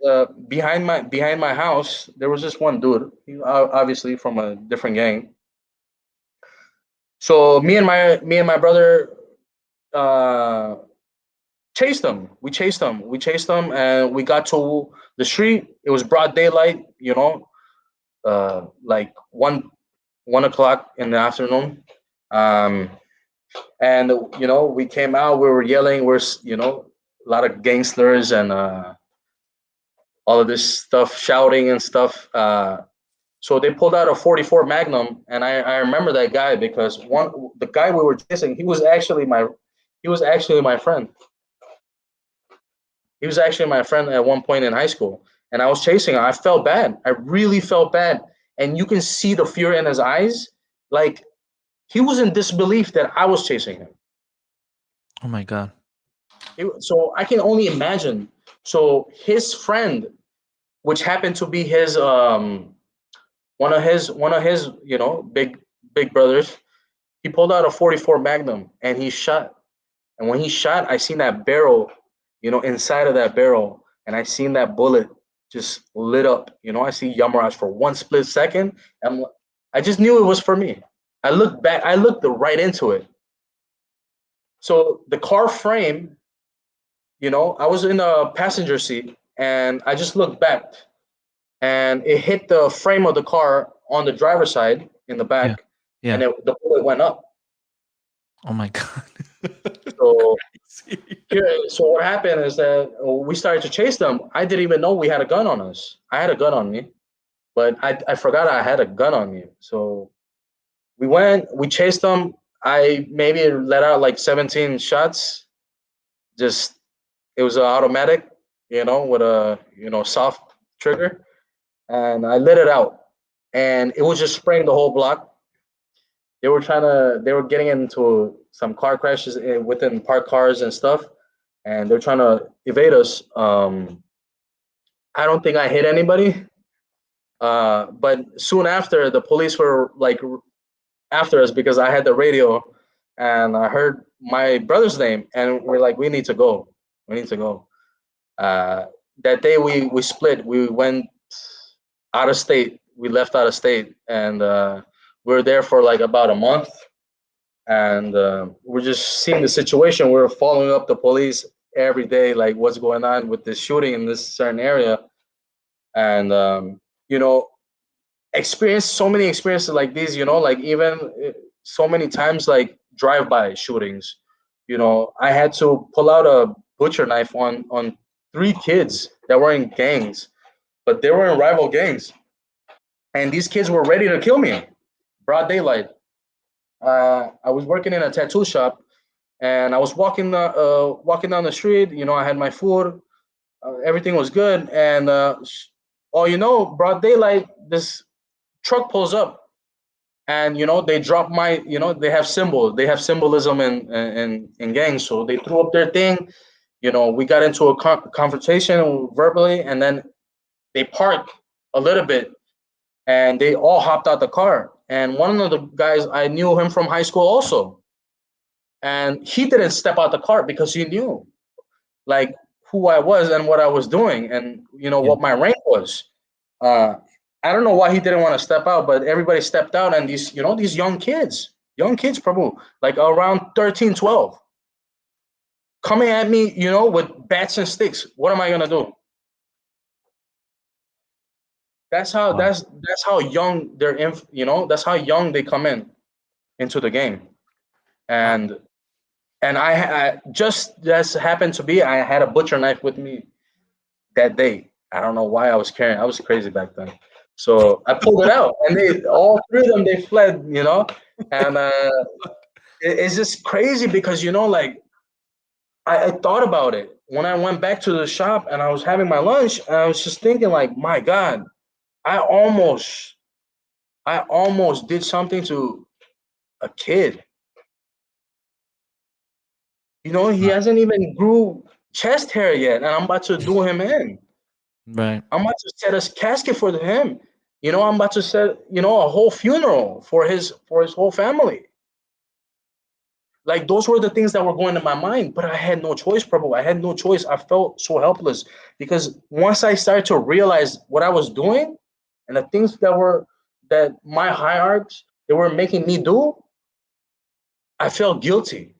behind my house there was this one dude. He, obviously from a different gang. So me and my brother, uh, chased him. We chased him, and we got to the street. It was broad daylight. Like 1 o'clock in the afternoon. Um, and we came out. We were yelling. A lot of gangsters and all of this stuff, shouting and stuff. So they pulled out a 44 Magnum, and I remember that guy, because the guy we were chasing, he was actually my friend. He was actually my friend at one point in high school, and I was chasing him. I felt bad. I really felt bad, and you can see the fear in his eyes. Like he was in disbelief that I was chasing him. Oh my God. So I can only imagine. So his friend, which happened to be his one of his big brothers, he pulled out a 44 Magnum and he shot. And when he shot, I seen that barrel, inside of that barrel, and I seen that bullet just lit up. I see Yamaraj for one split second, and I just knew it was for me. I looked back, I looked right into it. So the car frame, I was in a passenger seat, and I just looked back, and it hit the frame of the car on the driver's side in the Yeah. back, and Yeah. the bullet went up. Oh my God. So Crazy. so what happened is that we started to chase them. I didn't even know we had a gun on us. I had a gun on me, but I forgot I had a gun on me. So we chased them. I maybe let out like 17 shots. Just it was an automatic, with a soft trigger, and I lit it out, and it was just spraying the whole block. They were getting into some car crashes within parked cars and stuff, and they're trying to evade us. I don't think I hit anybody, but soon after, the police were like after us because I had the radio, and I heard my brother's name, and we're like, we need to go, we need to go. Uh, that day we split. We went out of state. We left out of state, and we were there for like about a month, and we're just seeing the situation. We're following up the police every day, like what's going on with this shooting in this certain area, and you know, experience so many experiences like these. Like even so many times, like drive-by shootings. I had to pull out a butcher knife on 3 kids that were in gangs, but they were in rival gangs, and these kids were ready to kill me, broad daylight. I was working in a tattoo shop, and I was walking down the street. I had my food, everything was good, and broad daylight, this truck pulls up, and they drop my, they have symbolism in gangs, so they threw up their thing. We got into a confrontation verbally, and then they parked a little bit, and they all hopped out the car. And one of the guys, I knew him from high school also, and he didn't step out the car because he knew like who I was and what I was doing, and Yeah. what my rank was. Uh, I don't know why he didn't want to step out, but everybody stepped out, and these young kids, probably like around 13, 12, coming at me, with bats and sticks. What am I gonna do? That's how Wow. that's how young they're in. That's how young they come into the game, Wow. and I just as happened to be, I had a butcher knife with me that day. I don't know why I was carrying. I was crazy back then. So I pulled it out, and they all 3 of them they fled. And it's just crazy because like I thought about it when I went back to the shop and I was having my lunch, and I was just thinking like, my God, I almost I almost did something to a kid. He Right. hasn't even grew chest hair yet, and I'm about to do him in. Right. I'm about to set a casket for him. I'm about to set, a whole funeral for his whole family. Like those were the things that were going in my mind, but I had no choice, Prabhu. I had no choice. I felt so helpless because once I started to realize what I was doing and the things that my hierarchs they were making me do, I felt guilty.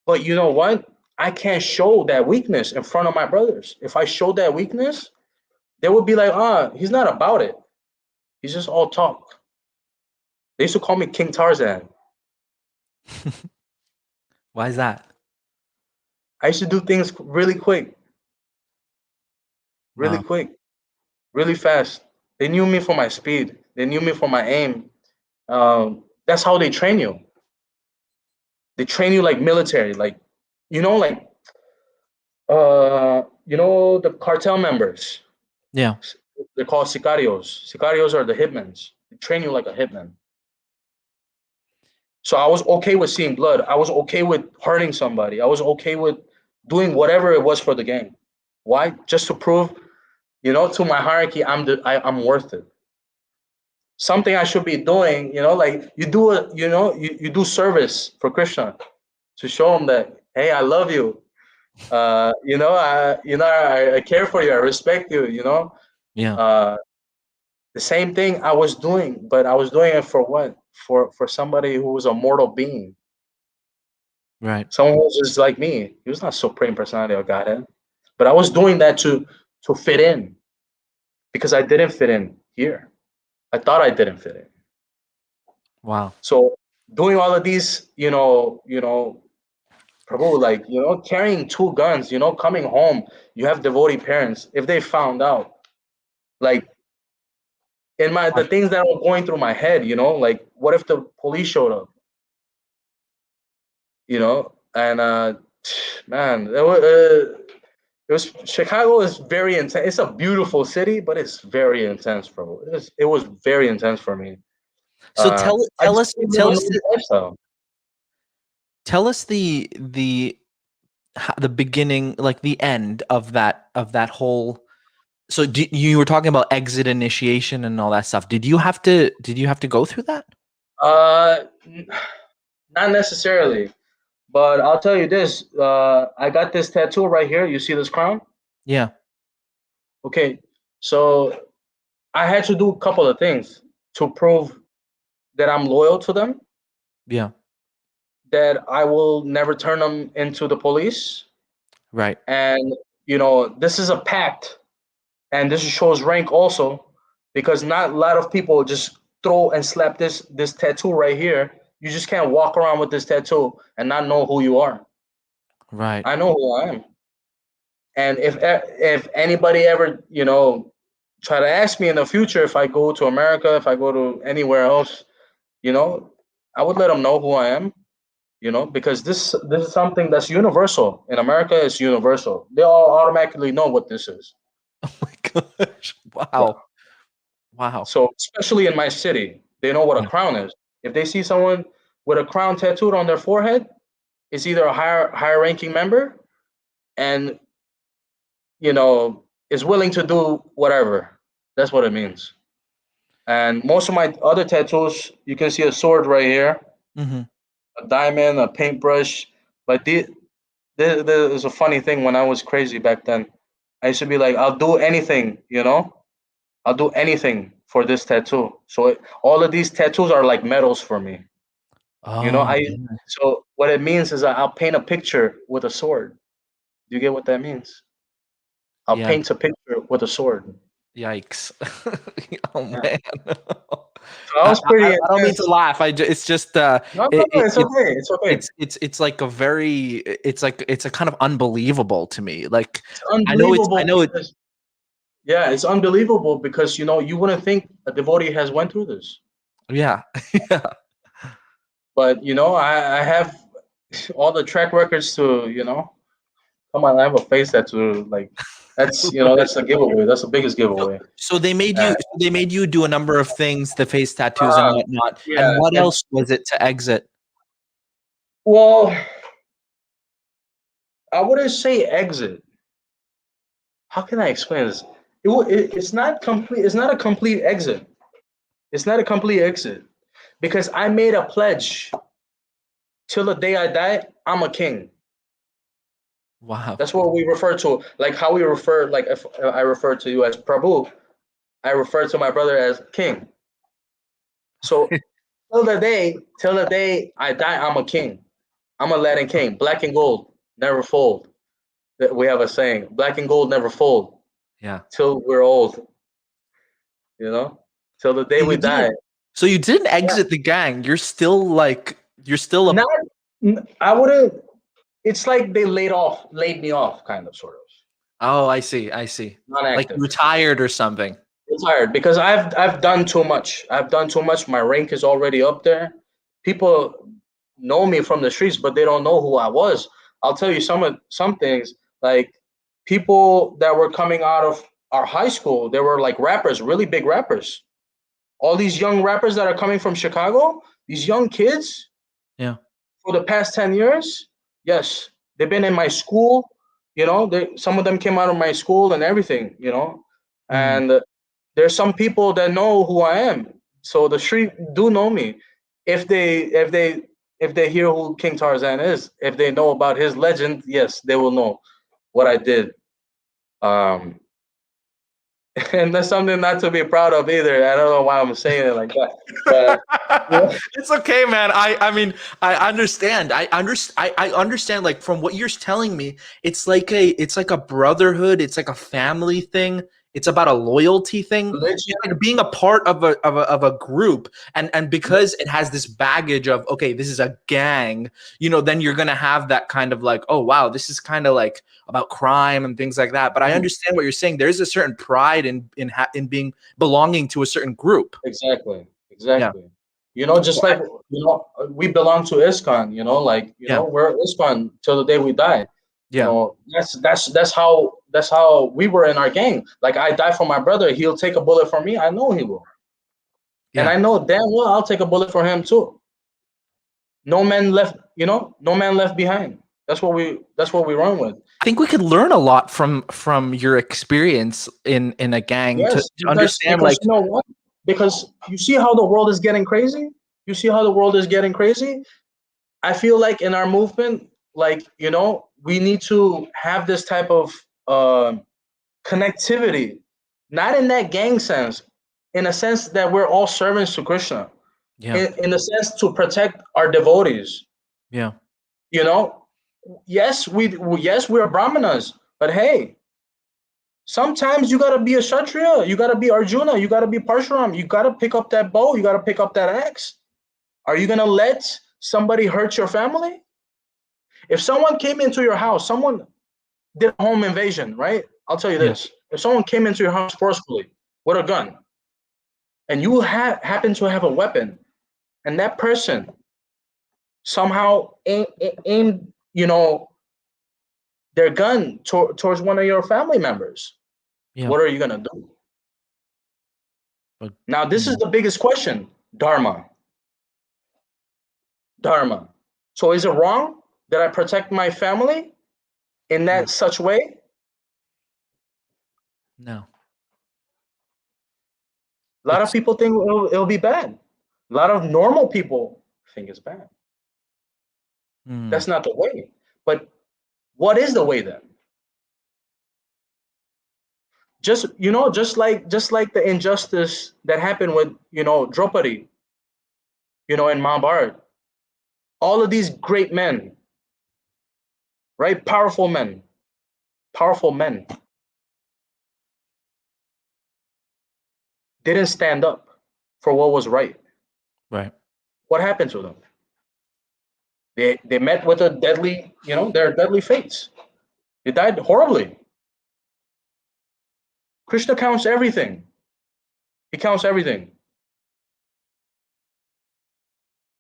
But you know what? I can't show that weakness in front of my brothers. If I showed that weakness, they would be like, he's not about it. He's just all talk. They used to call me King Tarzan. Why is that? I used to do things really Wow. quick, really fast. They knew me for my speed. They knew me for my aim. That's how they train you. They train you like military, like like the cartel members. Yeah. They're called sicarios. Sicarios are the hitmen. They train you like a hitman. So I was okay with seeing blood. I was okay with hurting somebody. I was okay with doing whatever it was for the game. Why? Just to prove, to my hierarchy, I'm worth it. Something I should be doing, like you do you do service for Krishna. to show them that, hey, I love you. I care for you. I respect you. Yeah. Uh, the same thing I was doing, but I was doing it for what? For somebody who was a mortal being. Right. Someone who was just like me. He was not Supreme Personality or Godhead. But I was doing that to fit in because I didn't fit in here. I thought I didn't fit in. Wow. So doing all of these, Prabhu, like, carrying two guns, coming home, you have devotee parents. If they found out, like, the things that were going through my head, like, what if the police showed up, and man, it was Chicago is very intense. It's a beautiful city, but it's very intense, bro. It was very intense for me. So tell I tell just us didn't live tell a us normal lifestyle. tell us the beginning, like the end of that whole. So you were talking about exit initiation and all that stuff. Did you have to go through that? N- Not necessarily, but I'll tell you this. I got this tattoo right here. You see this crown? Yeah. Okay, so I had to do a couple of things to prove that I'm loyal to them, Yeah. that I will never turn them into the police, Right. and this is a pact, and this shows rank also, because not a lot of people just throw and slap this tattoo right here. You just can't walk around with this tattoo and not know who you are. Right. I know who I am, and if anybody ever try to ask me in the future if I go to America, if I go to anywhere else, you know, I would let them know who I am. Because this is something that's universal in America. It's universal. They all automatically know what this is. Oh my gosh. Yeah. Wow. Wow. So especially in my city, they know what a Yeah. crown is. If they see someone with a crown tattooed on their forehead, it's either a higher ranking member and is willing to do whatever. That's what it means. And most of my other tattoos, you can see a sword right here, Hmm. a diamond, a paintbrush. But there was a funny thing when I was crazy back then. I used to be like, I'll do anything, I'll do anything for this tattoo. So all of these tattoos are like medals for me. Oh, I yeah. so what it means is I'll paint a picture with a sword. Do you get what that means? I'll Yeah. paint a picture with a sword. Yikes. Oh Yeah. man. So I I, was pretty I don't mean to intense. laugh. It's just No, no, it, no, it, it's it okay. It's okay. it's like a very it's a kind of unbelievable to me. Like It's I unbelievable know it. because yeah, it's unbelievable because you wouldn't think a devotee has went through this, Yeah. Yeah. but I have all the track records to come on. I have a face tattoo like that's the giveaway. That's the biggest So, giveaway. Uh, they made you do a number of things, the face tattoos and uh, whatnot. And yeah, what and else was it to exit? well, I wouldn't say exit. How can I explain this? It's not complete. It's not a complete exit. It's not a complete exit because I made a pledge till the day I die. I'm a king. Wow. That's what we refer to, like how we refer, like if I refer to you as Prabhu, I refer to my brother as king. So till the day I die, I'm a king. I'm a Latin king, black and gold, never fold. We have a saying, black and gold never fold Yeah. till we're old. You know, till the day So we you die. didn't so you didn't Yeah. exit the gang. You're still a. Not, I wouldn't. It's like they laid me off, kind of, sort of, Oh, I see. I see. Like you non-active. retired or something. Retired because I've done too much. I've done too much. My rank is already up there. People know me from the streets, but they don't know who I was. I'll tell you some things, like people that were coming out of our high school. They were like rappers, really big rappers. All these young rappers that are coming from Chicago, these young kids Yeah. for the past 10 years. Yes, they've been in my school. Some of them came out of my school and everything. Mm, And there's some people that know who I am. So the street do know me. If they if they if they hear who King Tarzan is, if they know about his legend, yes, they will know what I did. Um, and that's something not to be proud of either. I don't know why I'm saying it like that, but yeah, It's okay, man. I mean, I understand. I understand. Like from what you're telling me, it's like a brotherhood. It's like a family thing. It's about a loyalty thing. religion, And being a part of a group, and because it has this baggage of, okay, this is a gang, then you're gonna have that kind of like, oh wow, this is kind of like about crime and things like that. But I understand what you're saying. There's a certain pride in being belonging to a certain group. exactly, Yeah. exactly. Just like we belong to ISKCON. Like Yeah. we're ISKCON till the day we die. Yeah. That's how we were in our gang. Like I die for my brother, he'll take a bullet for me. I know he will, and Yeah. I know damn well I'll take a bullet for him too. No man left. No man left behind. That's what we run with. I think we could learn a lot from your experience in a gang Yes, to because understand because like you know what? Because you see how the world is getting crazy. You see how the world is getting crazy. I feel like in our movement, like we need to have this type of connectivity, not in that gang sense, in a sense that we're all servants to Krishna, yeah, in the sense to protect our devotees. yeah, You know, yes we're brahmanas, but hey, sometimes you gotta be a kshatriya, you gotta be Arjuna, you gotta be Parshuram, you gotta pick up that bow, you gotta pick up that axe. Are you gonna let somebody hurt your family? If someone came into your house, someone did a home invasion, right? I'll tell you yeah, this: if someone came into your house forcefully with a gun, and you happen to have a weapon, and that person somehow aimed, their gun towards one of your family members, yeah. what are you gonna do? But Now, this is mm, the biggest question: dharma, dharma. So, is it wrong that I protect my family in no, that such way? no. A lot of It's people think it'll be bad. A lot of normal people think it's bad. mm, That's not the way. But what is the way then? Just like the injustice that happened with Draupadi, in Mahabharata. All of these great men, right? Powerful men, didn't stand up for what was right. right. What happened to them? They met with a deadly, their deadly fates. They died horribly. Krishna counts everything. He counts everything.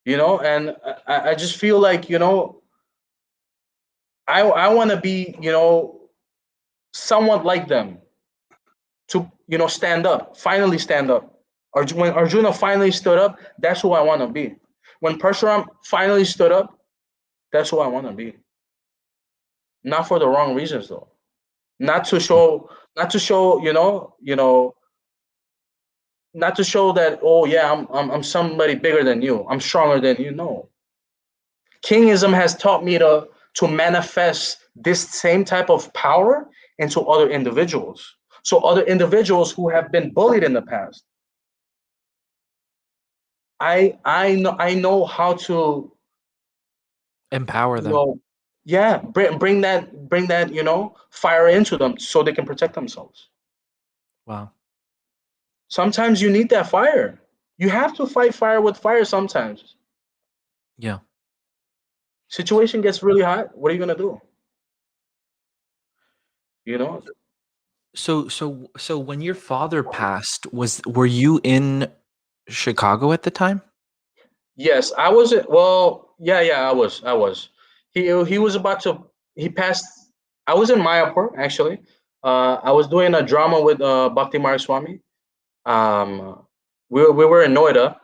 And I just feel like I want to be somewhat like them, to stand up, finally stand up. When Arjuna finally stood up, that's who I want to be. When Parshuram finally stood up, that's who I want to be. Not for the wrong reasons though. Not to show not to show that, oh yeah, I'm somebody bigger than you, I'm stronger than you. No, Kingism has taught me to manifest this same type of power into other individuals. So other individuals who have been bullied in the past, I know how to, Empower you them. know yeah, bring that fire into them so they can protect themselves. Wow. Sometimes you need that fire. You have to fight fire with fire sometimes. Yeah. Situation gets really hot. What are you gonna do? You know? So when your father passed, were you in Chicago at the time? Yes, I was. Well, yeah, I was. He was about to. He passed. I was in Mayapur actually. I was doing a drama with Bhakti Swami. We were in Noida,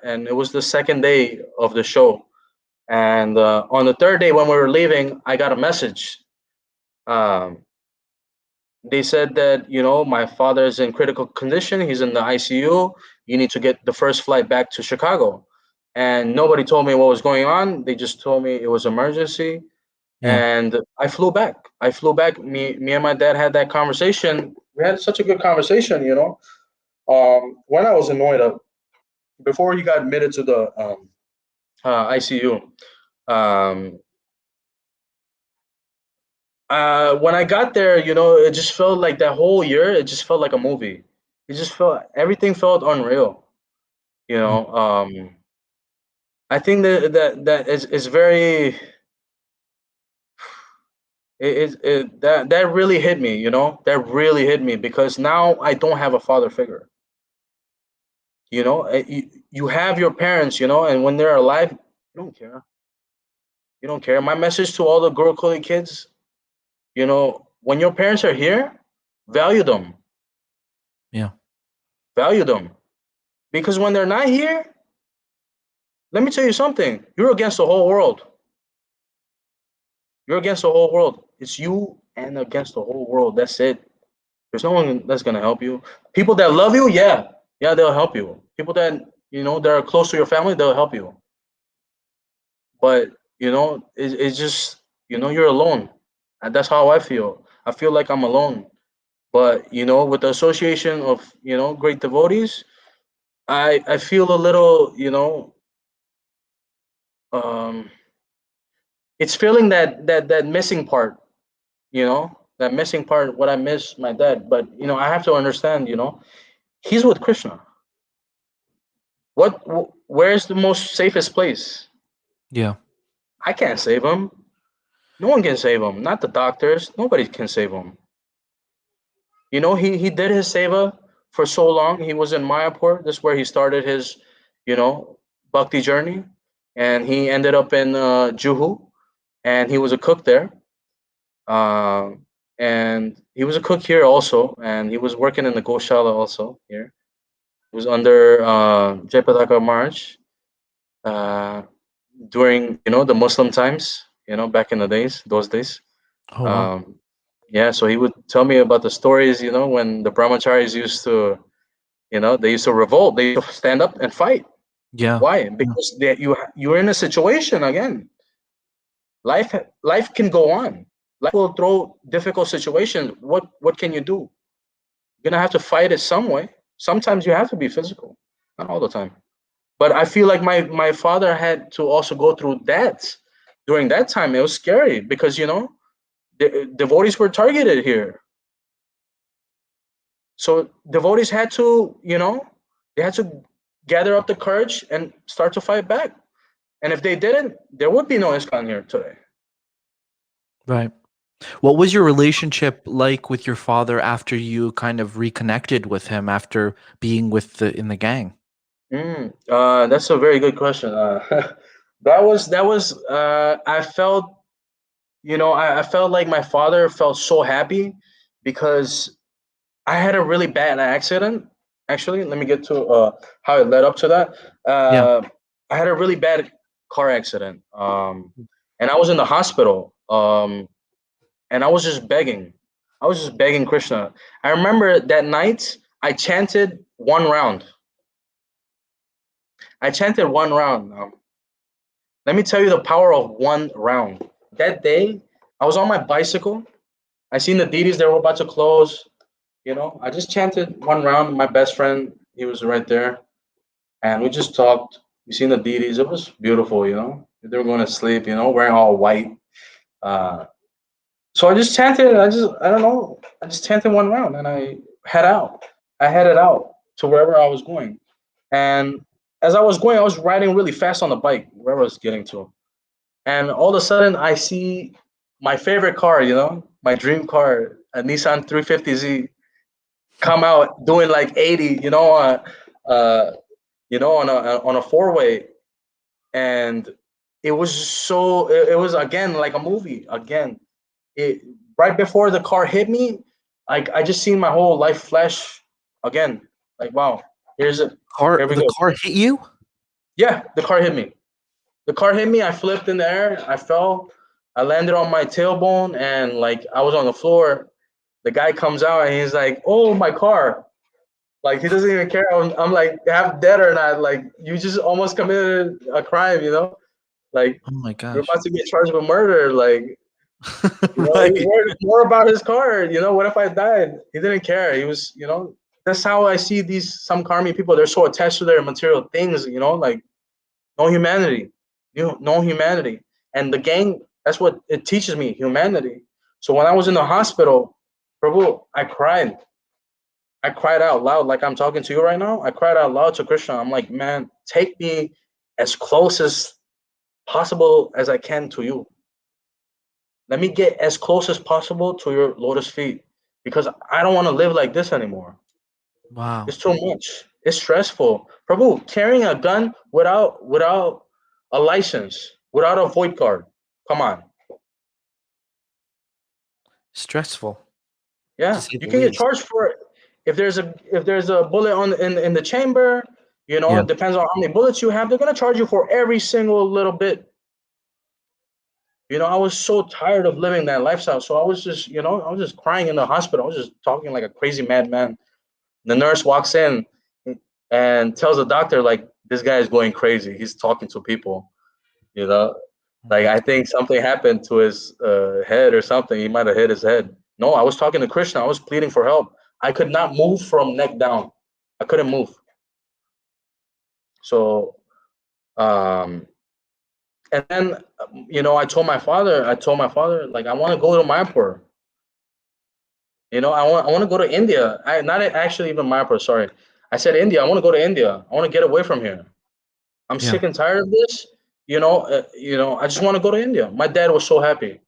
and it was the second day of the show. And on the third day, when we were leaving, I got a message. Um, they said that my father is in critical condition. He's in the ICU. You need to get the first flight back to Chicago. and nobody told me what was going on. They just told me it was emergency, Yeah. and I flew back. I flew back. Me and my dad had that conversation. We had such a good conversation, you know. When I was in Noida, before he got admitted to the ICU, um, when I got there, you know, it just felt like that whole year. It just felt like a movie. It just felt everything felt unreal. You Yeah. know, I think that is very that really hit me. You know, that really hit me because now I don't have a father figure. You know, you have your parents. You know, and when they're alive, you don't care. You don't care. My message to all the girl coded kids, you know, when your parents are here, value them, Yeah. value them, because when they're not here, let me tell you something. You're against the whole world. You're against the whole world. It's you and against the whole world. That's it. There's no one that's gonna help you. People that love you, yeah, yeah, they'll help you. People that you know that are close to your family, they'll help you. But you know, it's just you know you're alone. And that's how I feel. I feel like I'm alone. But you know, with the association of you know great devotees, I feel a little you know um, it's feeling that missing part. You know, that missing part. What I miss my dad. But you know, I have to understand. You know, he's with Krishna. Where's the most safest place? Yeah. I can't save him. No one can save him. Not the doctors. Nobody can save him. You know, he did his seva for so long. He was in Mayapur. This is where he started his, you know, bhakti journey, and he ended up in Juhu, and he was a cook there. Uh, and he was a cook here also, and he was working in the Goshala also here. He was under Jayapataka Maharaj uh, during you know the Muslim times, you know, back in the days, those days. Oh wow. Um, yeah, so he would tell me about the stories, you know, when the brahmacharis used to, you know, they used to revolt, they used to stand up and fight. Yeah. Why? Yeah. Because you're in a situation again. Life can go on. Life will throw difficult situations. What can you do? You're gonna have to fight it some way. Sometimes you have to be physical, not all the time. But I feel like my father had to also go through that during that time. It was scary because you know the devotees were targeted here. So devotees had to, you know, they had to gather up the courage and start to fight back. And if they didn't, there would be no ISKCON here today. Right. What was your relationship like with your father after you kind of reconnected with him after being with the in the gang? That's a very good question. That was. I felt, you know, I felt like my father felt so happy because I had a really bad accident. Actually, let me get to how it led up to that. Yeah. Uh, I had a really bad car accident, and I was in the hospital, and I was just begging. I was just begging Krishna. I remember that night I chanted one round. I chanted one round. Let me tell you the power of one round. That day, I was on my bicycle. I seen the deities; they were about to close. You know, I just chanted one round. My best friend, he was right there, and we just talked. We seen the deities. It was beautiful. You know, they were going to sleep. You know, wearing all white. Uh, so I just chanted. I don't know. I just chanted one round, and I head out. I headed out to wherever I was going, and as I was going, I was riding really fast on the bike, wherever I was getting to. And all of a sudden, I see my favorite car. You know, my dream car, a Nissan 350Z, come out doing like 80, uh, on a four way, and it was so it was again like a movie again. It right before the car hit me, like I just seen my whole life flash again. Like wow, here's it. Car Here we the go. car hit you? Yeah, the car hit me. The car hit me. I flipped in the air. I fell. I landed on my tailbone, and like I was on the floor. The guy comes out and he's like, "Oh, my car." Like he doesn't even care. I'm like half dead or not. Like you just almost committed a crime, you know? Like Oh my you're gosh. about to get charged with murder. Like he's Right. worried more about his car. What if I died? He didn't care. He was, that's how I see these some karmi people. They're so attached to their material things. Like no humanity, no humanity. And the gang, that's what it teaches me, humanity. So when I was in the hospital, Prabhu, I cried out loud, like I'm talking to you right now. I cried out loud to Krishna. I'm like, man, take me as close as possible as I can to you. Let me get as close as possible to your lotus feet because I don't want to live like this anymore. Wow. It's too much. It's stressful. Prabhu, carrying a gun without a license, without a void card. Come on. Stressful, to Yeah, say you the can get least. charged for it. If there's a bullet in the chamber, Yeah. it depends on how many bullets you have. They're gonna charge you for every single little bit. I was so tired of living that lifestyle. So I was just crying in the hospital. I was just talking like a crazy madman. The nurse walks in and tells the doctor, like, this guy is going crazy. He's talking to people, you know. Oh Like, my I God. think something happened to his head or something. He might have hit his head. No, I was talking to Krishna. I was pleading for help. I could not move from neck down. I couldn't move. So, um, and then, I told my father, like, I want to go to Mayapur. I want to go to India. I not actually even Mayapur. Sorry, I said India. I want to go to India. I want to get away from here. I'm Yeah. sick and tired of this. I just want to go to India. My dad was so happy.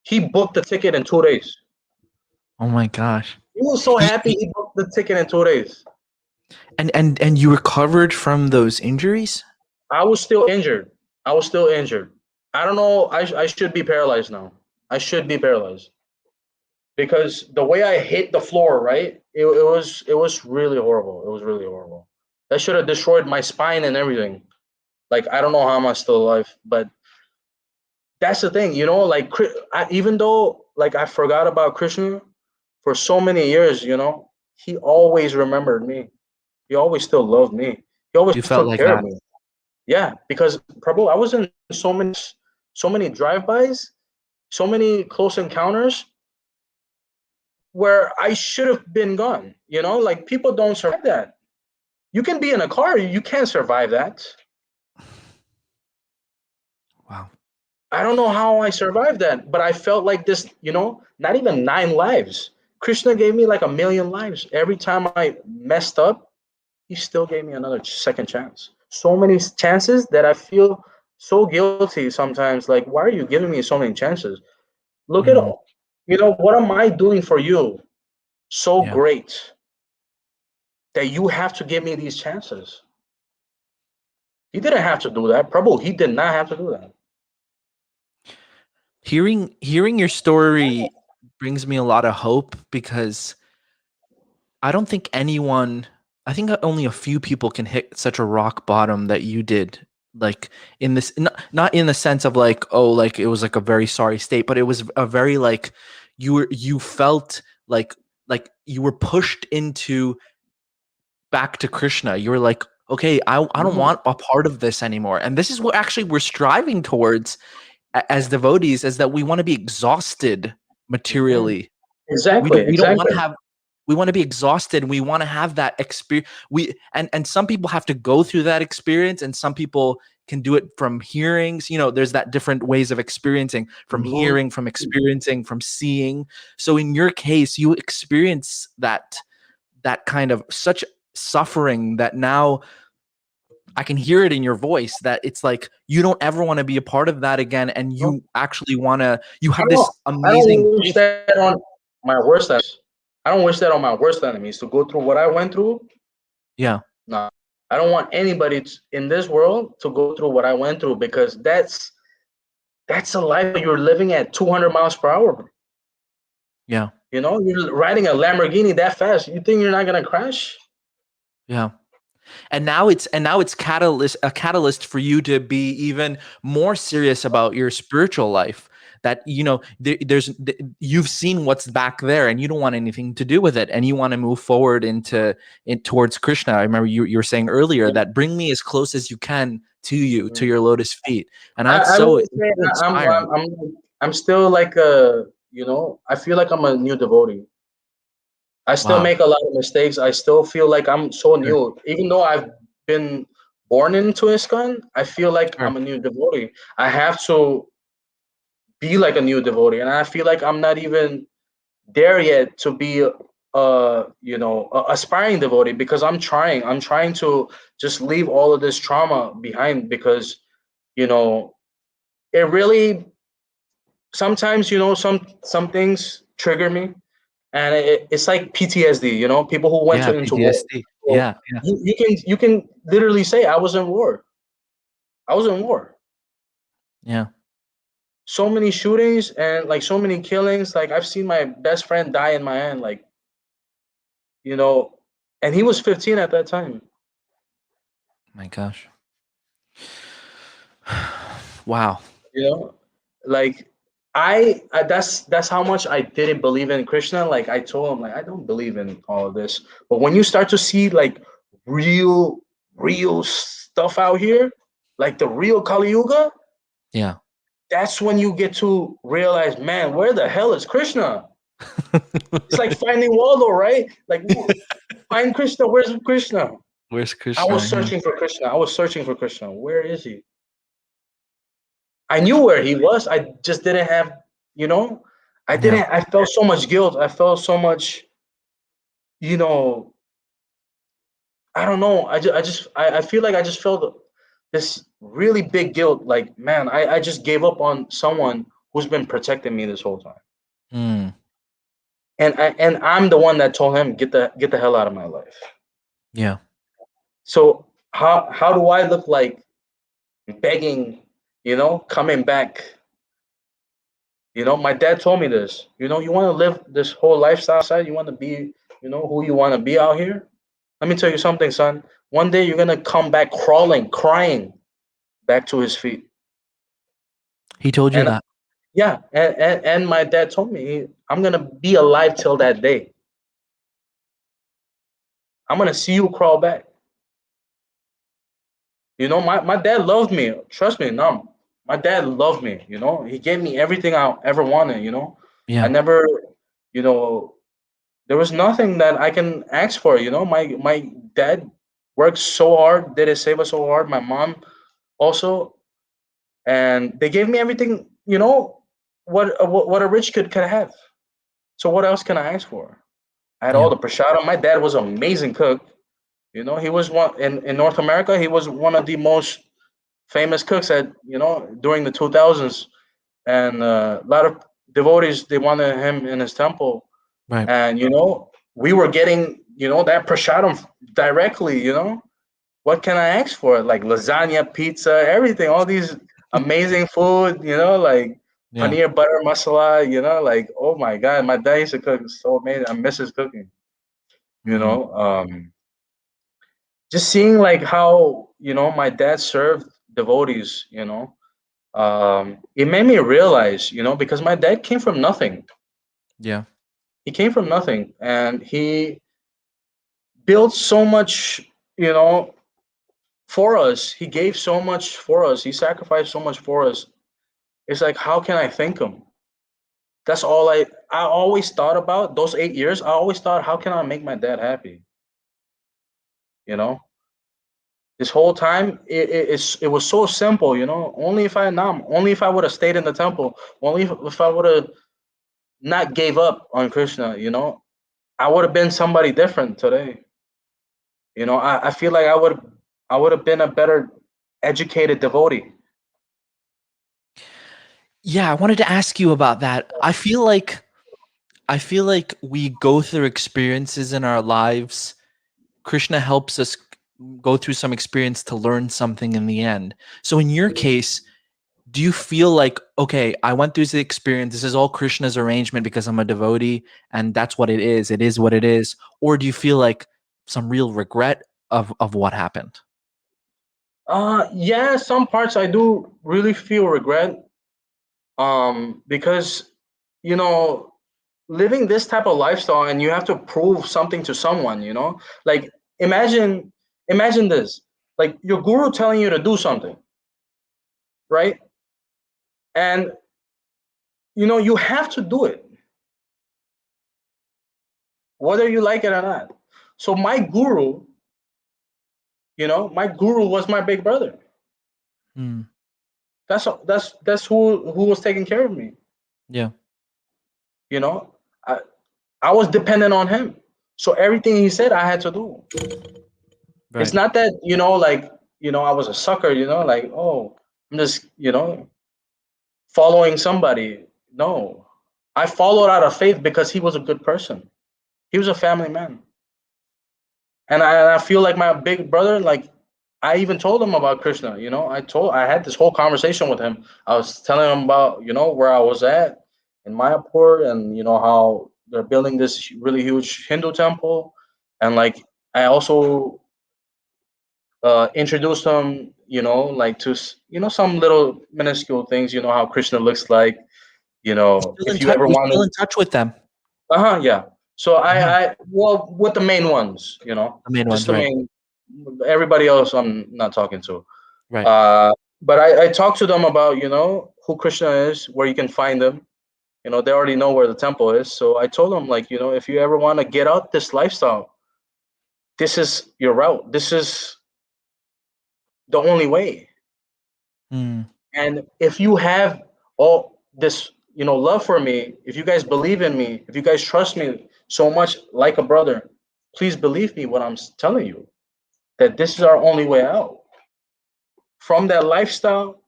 He booked the ticket in 2 days. Oh my gosh. He was so happy He he booked the ticket in 2 days. and you recovered from those injuries? I was still injured. I was still injured. I don't know. I should be paralyzed now. I should be paralyzed because the way I hit the floor, right? It was really horrible. It was really horrible. That should have destroyed my spine and everything. Like I don't know how I'm still alive, but that's the thing, like even though like I forgot about Krishna for so many years, he always remembered me. He always still loved me. He always You felt took like care of that. me. Yeah, because Prabhu, I was in so many drive-bys, so many close encounters where I should have been gone. Like people don't survive that. You can be in a car, you can't survive that. Wow. I don't know how I survived that, but I felt like this, not even 9 lives. Krishna gave me like a million lives. Every time I messed up, he still gave me another second chance. So many chances that I feel so guilty sometimes. Like, why are you giving me so many chances? Look at Mm, all, what am I doing for you so yeah. great that you have to give me these chances? He didn't have to do that. Prabhu, he did not have to do that. Hearing your story brings me a lot of hope because I think only a few people can hit such a rock bottom that you did. Like in this, not in the sense of like, oh, like it was like a very sorry state, but it was a very like you felt like you were pushed into back to Krishna. You were like, okay, I don't Mhm, want a part of this anymore. And this is what actually we're striving towards as devotees, is that we want to be exhausted mhm. materially. Exactly, We don't want exactly. to have, we want to be exhausted. We want to have that experience. And some people have to go through that experience, and some people can do it from hearings. There's that different ways of experiencing, from Mhm. hearing, from experiencing, from seeing. So in your case, you experience that kind of such suffering that now I can hear it in your voice that it's like you don't ever want to be a part of that again, and No, you actually want to. You I have don't. this I amazing don't wish gift. that on my worst enemies. I don't wish that on my worst enemies to go through what I went through. Yeah, No, I don't want anybody in this world to go through what I went through because that's a life you're living at 200 miles per hour. yeah, You're riding a Lamborghini that fast. You think you're not gonna crash? yeah. And now it's catalyst for you to be even more serious about your spiritual life. that you've seen what's back there, and you don't want anything to do with it, and you want to move forward towards Krishna. I remember you were saying earlier that bring me as close as you can to you, to your lotus feet, and that's I so would say inspiring. I'm still like a, I feel like I'm a new devotee. I still Wow. make a lot of mistakes. I still feel like I'm so Sure. new, even though I've been born into ISKCON. I feel like Sure. I'm a new devotee. I have to be like a new devotee, and I feel like I'm not even there yet to be a aspiring devotee, because I'm trying to just leave all of this trauma behind, because you know it really sometimes, some things trigger me, and it's like PTSD. People who went Yeah, into war. PTSD. So Yeah, yeah, you can literally say I was in war. I was in war. yeah. So many shootings and like so many killings. Like I've seen my best friend die in my hand. Like, you know, and he was 15 at that time. My gosh. Wow. You know, like I that's how much I didn't believe in Krishna. Like I told him, like I don't believe in all of this. But when you start to see like real, real stuff out here, like the real Kali Yuga, Yeah. that's when you get to realize, man, where the hell is Krishna? It's like finding Waldo, right? Like find Krishna. Where's Krishna? Where's I was Krishna? Yeah. searching for Krishna. I was searching for Krishna. Where is he? I knew where he was. I just didn't have, you know, I Yeah. didn't. I felt so much guilt. I felt so much, you know, I don't know. I feel like I just felt this really big guilt. Like, man, I just gave up on someone who's been protecting me this whole time. Mm. And I'm the one that told him get the hell out of my life. Yeah. So how do I look like begging, coming back? My dad told me this. You want to live this whole lifestyle outside. You want to be, who you want to be out here. Let me tell you something, son. One day you're gonna come back crawling, crying back to his feet. He told you And that. yeah, and my dad told me I'm gonna be alive till that day. I'm gonna see you crawl back. My dad loved me. Trust me, no. My dad loved me. He gave me everything I ever wanted. I Yeah. never, you know, there was nothing that I can ask for. My dad worked so hard, did his favor so hard. My mom also, and they gave me everything. What a rich kid could have. So what else can I ask for? I had all Yeah. the prashadam. My dad was an amazing cook. He was one in North America. He was one of the most famous cooks at during the 2000s, and a lot of devotees they wanted him in his temple, Right. and we were getting that prashadam directly. What can I ask for? Like lasagna, pizza, everything, all these amazing food. Like Yeah. paneer butter masala. Like oh my god, my dad used to cook so amazing. I miss his cooking. You Mm. know, just seeing like how my dad served devotees. It made me realize, because my dad came from nothing. Yeah. He came from nothing, and he built so much, you know, for us. He gave so much for us. He sacrificed so much for us. It's like, how can I thank him? That's all I always thought about those 8 years. I always thought, how can I make my dad happy? You know, this whole time it was so simple. Only if I would have stayed in the temple, only if I would have not gave up on Krishna. I would have been somebody different today. I feel like I would have been a better educated devotee. Yeah, I wanted to ask you about that. I feel like we go through experiences in our lives. Krishna helps us go through some experience to learn something in the end. So in your case, do you feel like, okay, I went through this experience, this is all Krishna's arrangement because I'm a devotee and that's what it is what it is? Or do you feel like some real regret of what happened? Yeah, some parts I do really feel regret. Because you know, living this type of lifestyle and you have to prove something to someone, you know, like imagine this, like your guru telling you to do something, right? And you know, you have to do it whether you like it or not. So my guru, you know, my guru was my big brother. Mm. That's who was taking care of me, Yeah. you know. I was dependent on him, so everything he said I had to do. It's Right. not that, you know, like, you know, I was a sucker, you know, like, oh, I'm just, you know, following somebody. No, I followed out of faith because he was a good person. He was a family man, and I feel like my big brother. Like, I even told him about Krishna. You know, I had this whole conversation with him. I was telling him about, you know, where I was at in Mayapur, and you know how they're building this really huge Hindu temple, and like I also introduced him, you know, like to you know, some little minuscule things. You know how Krishna looks like. You know, if you ever You're want still to. in touch with them. Yeah. So Uh-huh. I well, with the main ones, you know, The main just ones, the right? main. Everybody else, I'm not talking to. Right. Uh, but I talked to them about, you know, who Krishna is, where you can find them. You know, they already know where the temple is. So I told them, like, you know, if you ever want to get out this lifestyle, this is your route. This is the only way. Mm. And if you have all this, you know, love for me, if you guys believe in me, if you guys trust me so much like a brother, please believe me what I'm telling you, that this is our only way out. From that lifestyle,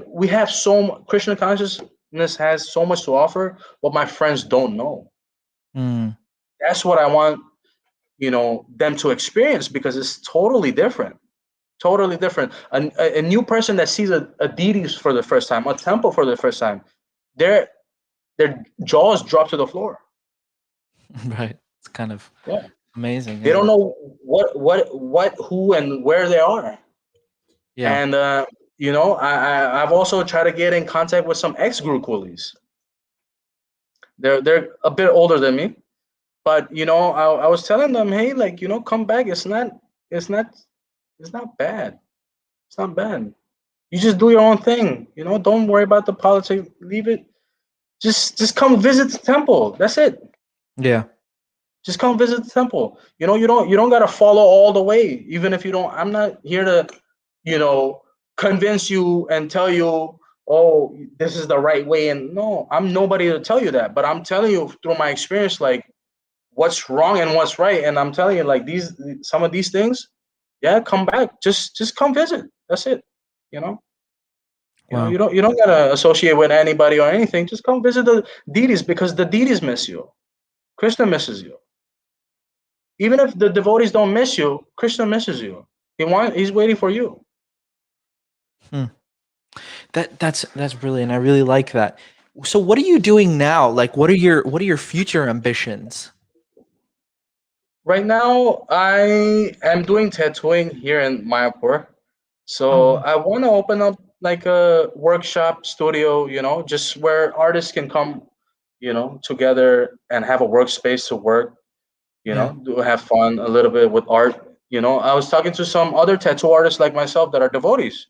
we have so much. Krishna consciousness has so much to offer, what my friends don't know. Mm. That's what I want, you know, them to experience, because it's totally different. Totally different. A new person that sees a deities for the first time, a temple for the first time, their their jaws drop to the floor. Right. It's kind of Yeah, amazing, they isn't don't it? know what, who, and where they are. Yeah. And you know, I've also tried to get in contact with some ex guru coolies. They're a bit older than me, but you know, I was telling them, hey, like, you know, come back. It's not it's not bad. It's not bad. You just do your own thing. You know, don't worry about the politics. Leave it. Just come visit the temple. That's it. Yeah. Just come visit the temple. You know, you don't gotta follow all the way. Even if you don't, I'm not here to, you know, convince you and tell you, oh, this is the right way. And no, I'm nobody to tell you that. But I'm telling you through my experience, like, what's wrong and what's right. And I'm telling you, like, these some of these things, yeah, come back. Just come visit. That's it. You know. You know, Wow. you don't gotta associate with anybody or anything. Just come visit the deities, because the deities miss you. Krishna misses you. Even if the devotees don't miss you, Krishna misses you. He's waiting for you. Hmm. That's brilliant. I really like that. So what are you doing now? Like what are your future ambitions? Right now, I am doing tattooing here in Mayapur. Oh, So I want to open up like a workshop studio, you know, just where artists can come, you know, together and have a workspace to work, you yeah. know, do have fun a little bit with art. You know, I was talking to some other tattoo artists like myself that are devotees,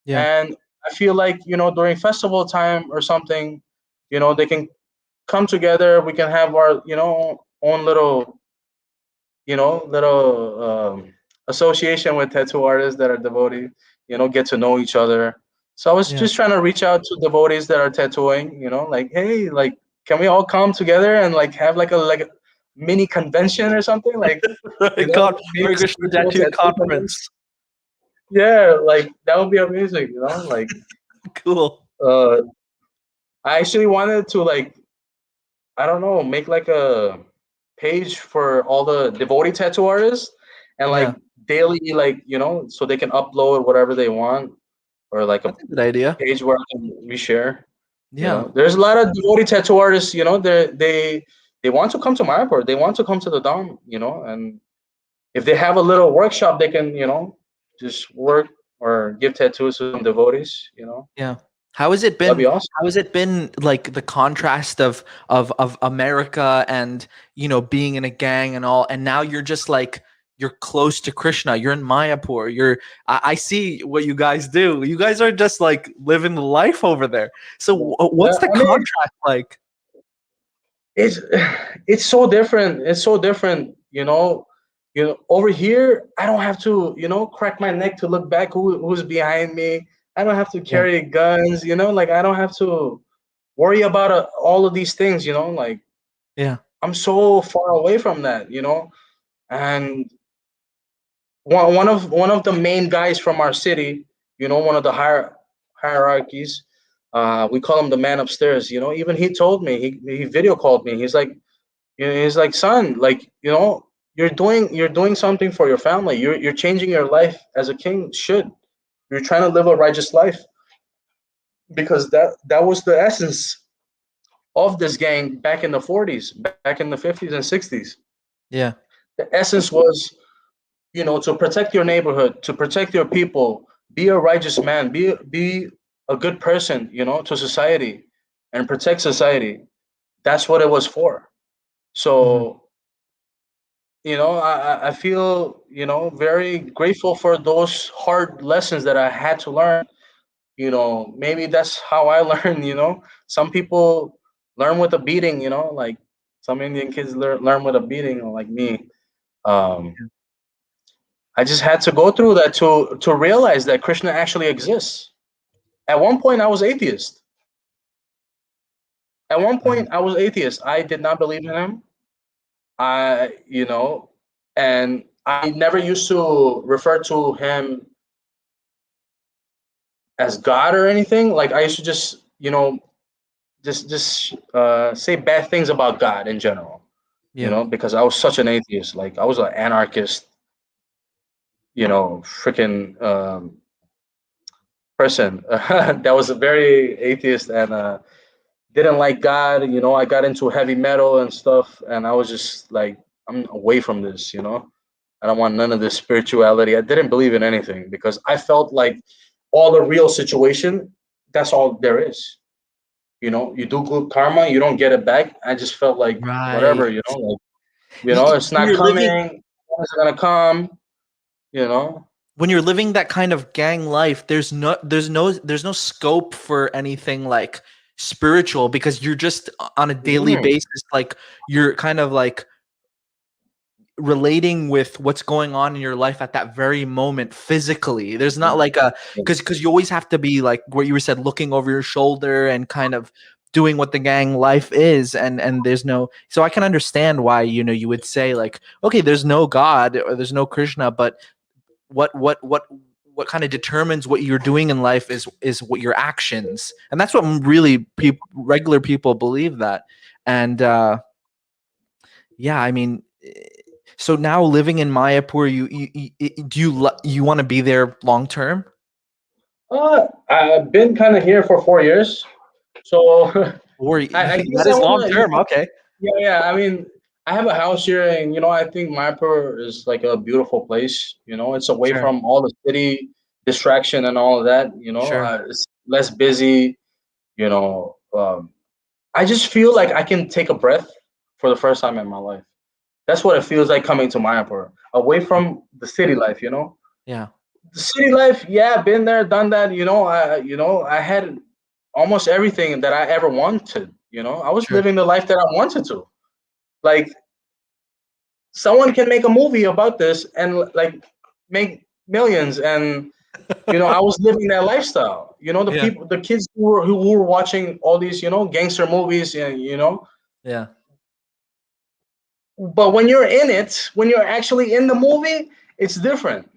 Yeah. and I feel like, you know, during festival time or something, you know, they can come together. We can have our, you know, own little, you know, little association with tattoo artists that are devotees. You know, get to know each other. So I was Yeah. just trying to reach out to devotees that are tattooing. You know, like, hey, like, can we all come together and like have like a mini convention or something? Like, you know, God, maybe Hare Krishna spiritual Tattoo tattoo convention. Conference. Yeah, like that would be amazing. You know, like Cool. uh, I actually wanted to, like, I don't know, make like a page for all the devotee tattoo artists, and Yeah. like daily, like, you know, so they can upload whatever they want, or like a That's a good idea. page where I can reshare. You Yeah. know, there's a lot of devotee tattoo artists. You know, they want to come to my airport. They want to come to the Dom. You know, and if they have a little workshop, they can, you know, just work or give tattoos to some devotees. You know. Yeah. How has it That'd been? be awesome. How has it been like the contrast of America and being in a gang and all, and now you're just like you're close to Krishna. You're in Mayapur. I see what you guys do. You guys are just like living the life over there. So Yeah, what's the I mean, contrast like? it's it's so different. It's so different. Over here, I don't have to, crack my neck to look back who's behind me. I don't have to Yeah, carry guns. Like I don't have to worry about all of these things. Like yeah, I'm so far away from that. And one of the main guys from our city, one of the hierarchies, we call him the man upstairs. Even he told me, he video called me. He's like, son, like, you're doing something for your family. You're changing your life as a king should. You're trying to live a righteous life, because that was the essence of this gang back in the 40s, back in the 50s and 60s. yeah. The essence was, to protect your neighborhood, to protect your people, be a righteous man, be a good person, to society, and protect society. That's what it was for. Hmm. So, I feel, very grateful for those hard lessons that I had to learn. Maybe that's how I learn. Some people learn with a beating. Like some Indian kids learn with a beating, like me. Um, I just had to go through that to realize that Krishna actually exists. At one point, I was atheist. At one point, I was atheist. I did not believe in him. And I never used to refer to him as God or anything. Like I used to just, say bad things about God in general. Yeah. Because I was such an atheist. Like I was an anarchist, freaking person that was a very atheist and didn't like God. I got into heavy metal and stuff, and I was just like, I'm away from this. I don't want none of this spirituality. I didn't believe in anything because I felt like all the real situation, that's all there is. You do good karma, you don't get it back. I just felt like Right. whatever, like, it's When not you're coming. living When is it gonna come? You know? when you're living that kind of gang life, there's no scope for anything like spiritual because you're just on a daily Mhm. basis, like you're kind of like relating with what's going on in your life at that very moment physically. There's not like a because you always have to be like what you said, looking over your shoulder and kind of doing what the gang life is, and there's no, so I can understand why you would say like, okay, there's no God or there's no Krishna, but what kind of determines what you're doing in life is what your actions, and that's what really regular people believe that. And yeah, I mean, so now living in Mayapur, you want to be there long term? I've been kind of here for 4 years, so Or I guess that I is long wanna, term, okay. yeah, yeah. I mean, I have a house here, and I think Mayapur is like a beautiful place. It's away Sure, from all the city distraction and all of that. sure. It's less busy. You know, I just feel like I can take a breath for the first time in my life. That's what it feels like coming to Mayapur, away from the city life. Yeah, The city life, yeah, been there, done that. I had almost everything that I ever wanted. I was sure. living the life that I wanted to. Like someone can make a movie about this and like make millions, and I was living that lifestyle. The Yeah, people, the kids who were watching all these gangster movies, and yeah, but when you're in it, when you're actually in the movie, it's different.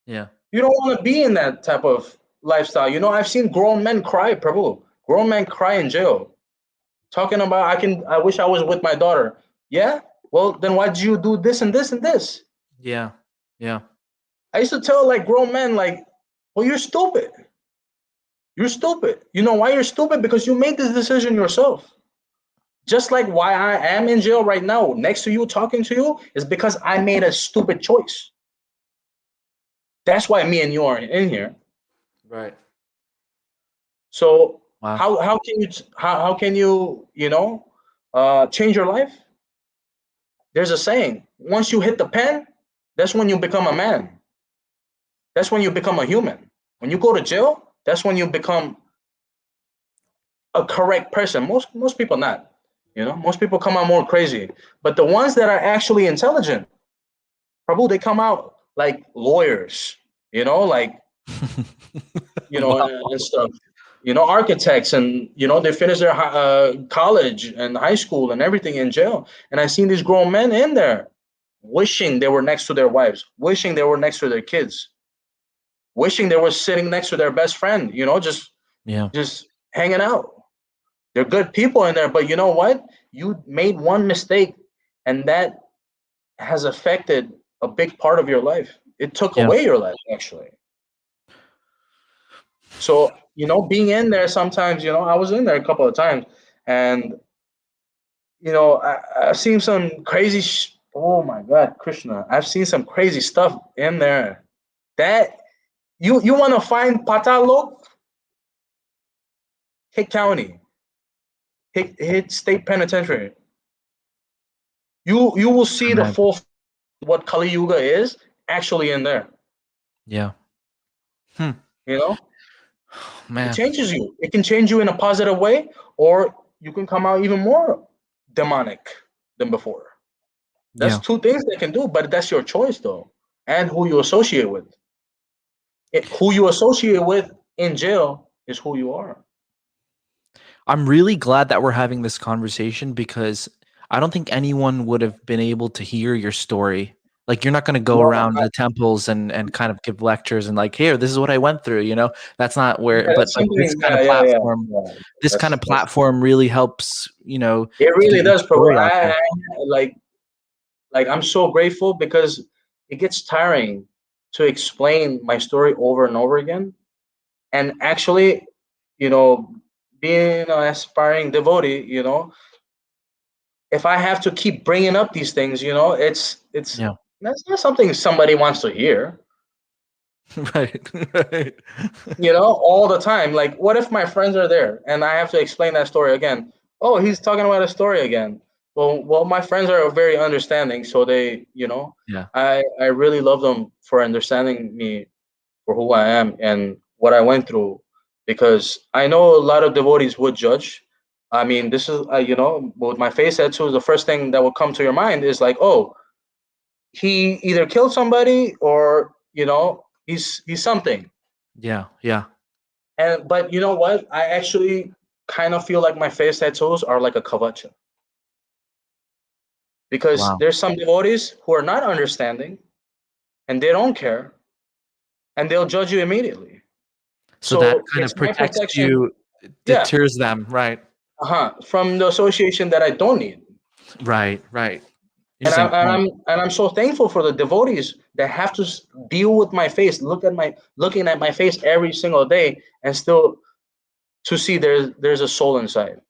yeah, You don't want to be in that type of lifestyle. I've seen grown men cry, Prabhu. Grown men cry in jail, talking about, I wish I was with my daughter. Yeah? Well, then why did you do this and this and this? yeah, yeah, I used to tell like grown men, like, well, you're stupid. You're stupid. You know why you're stupid? Because you made this decision yourself. Just like why I am in jail right now, next to you, talking to you, is because I made a stupid choice. That's why me and you are in here. right. So Wow. how can you change your life? There's a saying: once you hit the pen, that's when you become a man. That's when you become a human. When you go to jail, that's when you become a correct person. Most people not. Most people come out more crazy. But the ones that are actually intelligent, Prabhu, they come out like lawyers, like Wow. and stuff. Architects, and they finish their college and high school and everything in jail. And I seen these grown men in there, wishing they were next to their wives, wishing they were next to their kids, wishing they were sitting next to their best friend. Just Yeah. just hanging out. They're good people in there, but you know what? You made one mistake, and that has affected a big part of your life. It took Yeah. away your life, actually. So, being in there sometimes, I was in there a couple of times, and I've seen some crazy. Oh my God, Krishna! I've seen some crazy stuff in there. That you want to find Patalok, hit county, hit state penitentiary. You will see the Imagine. full what Kali Yuga is actually in there. Yeah. Hmm. You know, it Man. changes you. It can change you in a positive way, or you can come out even more demonic than before. That's Yeah. two things they can do, but that's your choice, though, and who you associate with. Who you associate with in jail is who you are. I'm really glad that we're having this conversation because I don't think anyone would have been able to hear your story. Like you're not going to go No, around the temples and kind of give lectures and like, here, this is what I went through. That's not where. yeah, But that's like this something. kind Yeah, of yeah, yeah. platform, Yeah. this kind of That's platform really helps. it. To get Really your does, bro. story out there. Like I'm so grateful because it gets tiring to explain my story over and over again. And actually, you know, being an aspiring devotee, if I have to keep bringing up these things, it's Yeah. that's not something somebody wants to hear. Right. Right. All the time. Like, what if my friends are there and I have to explain that story again? Oh, he's talking about a story again. Well, my friends are very understanding, so Yeah. I really love them for understanding me for who I am and what I went through, because I know a lot of devotees would judge. I mean, this is with my face tattoo, the first thing that will come to your mind is like, oh, he either killed somebody or he's something. Yeah. Yeah. And but you know what? I actually kind of feel like my face tattoos are like a kavacha, because Wow. there's some devotees who are not understanding and they don't care and they'll judge you immediately. So that So kind it's of my protects protection, you, yeah, deters them. Right. from the association that I don't need. Right. Right. And I'm Interesting and point. I'm and I'm so thankful for the devotees that have to deal with my face, looking at my face every single day, and still to see there's a soul inside.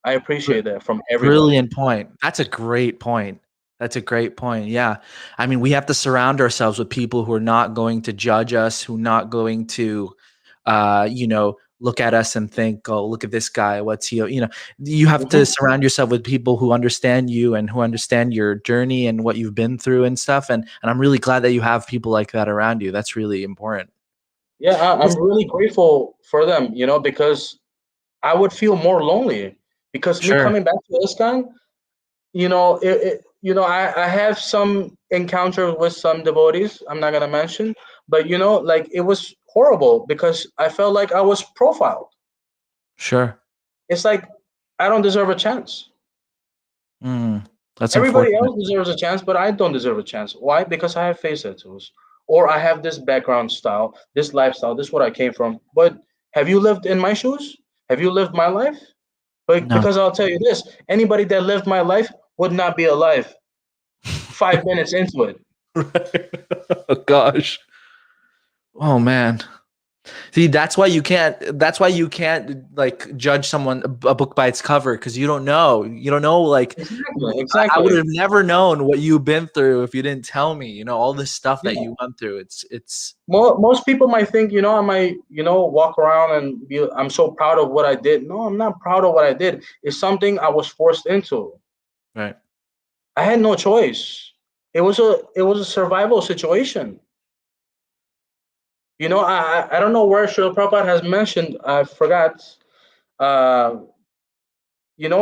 I appreciate that from everybody. Brilliant point. That's a great point. That's a great point. Yeah. I mean, we have to surround ourselves with people who are not going to judge us, who are not going to look at us and think, "Oh, look at this guy. What's he?" You have to Mhm. surround yourself with people who understand you and who understand your journey and what you've been through and stuff. And I'm really glad that you have people like that around you. That's really important. Yeah, I'm Yes. really grateful for them, because I would feel more lonely, because me Sure. coming back to ISKCON, I have some encounter with some devotees. I'm not gonna mention, but like it was horrible because I felt like I was profiled. Sure. It's like I don't deserve a chance. Mm, that's Everybody unfortunate. else deserves a chance, but I don't deserve a chance. Why? Because I have face tattoos, or I have this background style, this lifestyle. This is what I came from. But have you lived in my shoes? Have you lived my life? But No. because I'll tell you this: anybody that lived my life would not be alive 5 minutes into it. Right. Oh gosh. Oh man. See, that's why you can't. That's why you can't like judge someone a book by its cover because you don't know. You don't know. Like Exactly, I would exactly. have never known what you've been through if you didn't tell me. You know all this stuff that Yeah. you went through. It's Most people might think, I might, walk around and be, I'm so proud of what I did. No, I'm not proud of what I did. It's something I was forced into. right. I had no choice. It was a survival situation. I don't know where Srila Prabhupada has mentioned. I forgot. Uh,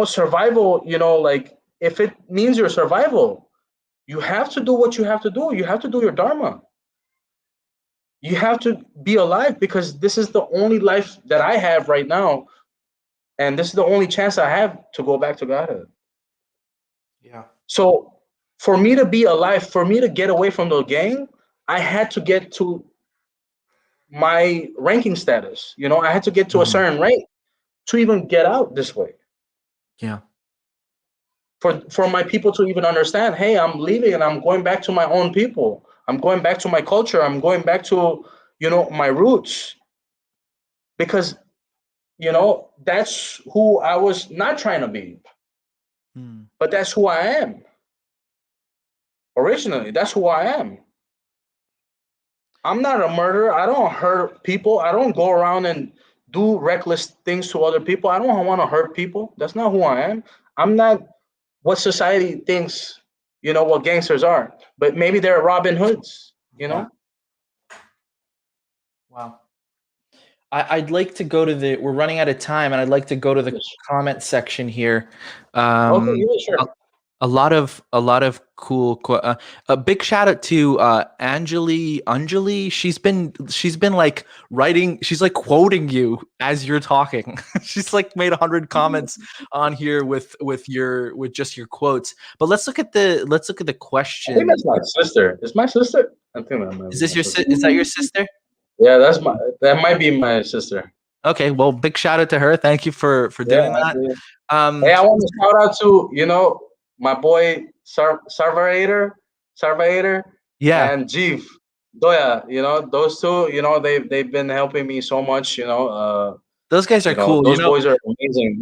survival. Like if it means your survival, you have to do what you have to do. You have to do your dharma. You have to be alive because this is the only life that I have right now, and this is the only chance I have to go back to Godhead. Yeah. So, for me to be alive, for me to get away from the gang, I had to get to my ranking status. I had to get to a Mhm. certain rank to even get out this way. Yeah. For my people to even understand, hey, I'm leaving and I'm going back to my own people. I'm going back to my culture. I'm going back to my roots because that's who I was not trying to be, Mm. but that's who I am originally. That's who I am. I'm not a murderer. I don't hurt people. I don't go around and do reckless things to other people. I don't want to hurt people. That's not who I am. I'm not what society thinks, what gangsters are. But maybe they're Robin Hoods, Yeah. Wow. I'd like to go to the. We're running out of time, and I'd like to go to the Yes. comment section here. Okay, Um, yeah, a, sure. a lot of cool. A big shout out to Anjali. Anjali, she's been like writing. She's like quoting you as you're talking. She's like made 100 comments on here with just your quotes. But let's look at the I think question. that's my sister. Is my sister? I think that might Is be this my your sister. is that your sister? Yeah, that might be my sister. Okay, well, big shout out to her. Thank you for Yeah, doing I that. do. Hey, Um, I want to shout out to my boy Sarvator yeah, and Jeev Doya. Those two. They've been helping me so much. those guys are cool. Those boys are amazing.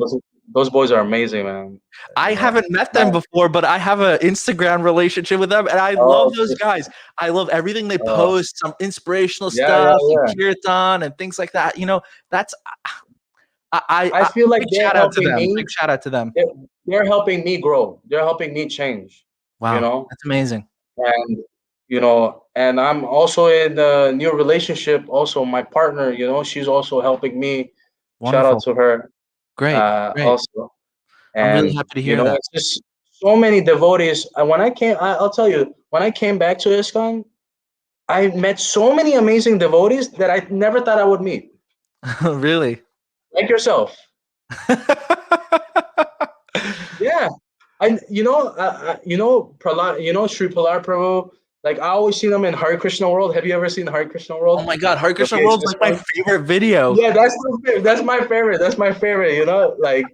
Those boys are amazing, man. I You know, haven't met my them before, but I have an Instagram relationship with them, and I love oh those guys. I love everything they uh, post, some inspirational yeah, yeah, stuff, like yeah. kirtan and things like that. That's I feel like big they're shout out to helping them. me. Big shout out to them. They're, they're helping me grow. They're helping me change. You Wow, know, that's amazing. and and I'm also in a new relationship. Also, my partner, she's also helping me. Shout out Wonderful. to her, Great, great. also. I'm really And happy to hear that. it's just so many devotees. And when I'll tell you, when I came back to ISKCON, I met so many amazing devotees that I never thought I would meet, Really. like yourself. Yeah, I Prahlad, Sri Prahlad Prabhu. Like I always see them in Hare Krishna World. Have you ever seen Hare Krishna Oh World? my God, Hare The Krishna PH World's like my Discord. favorite video. Yeah, that's my favorite. That's my favorite. Like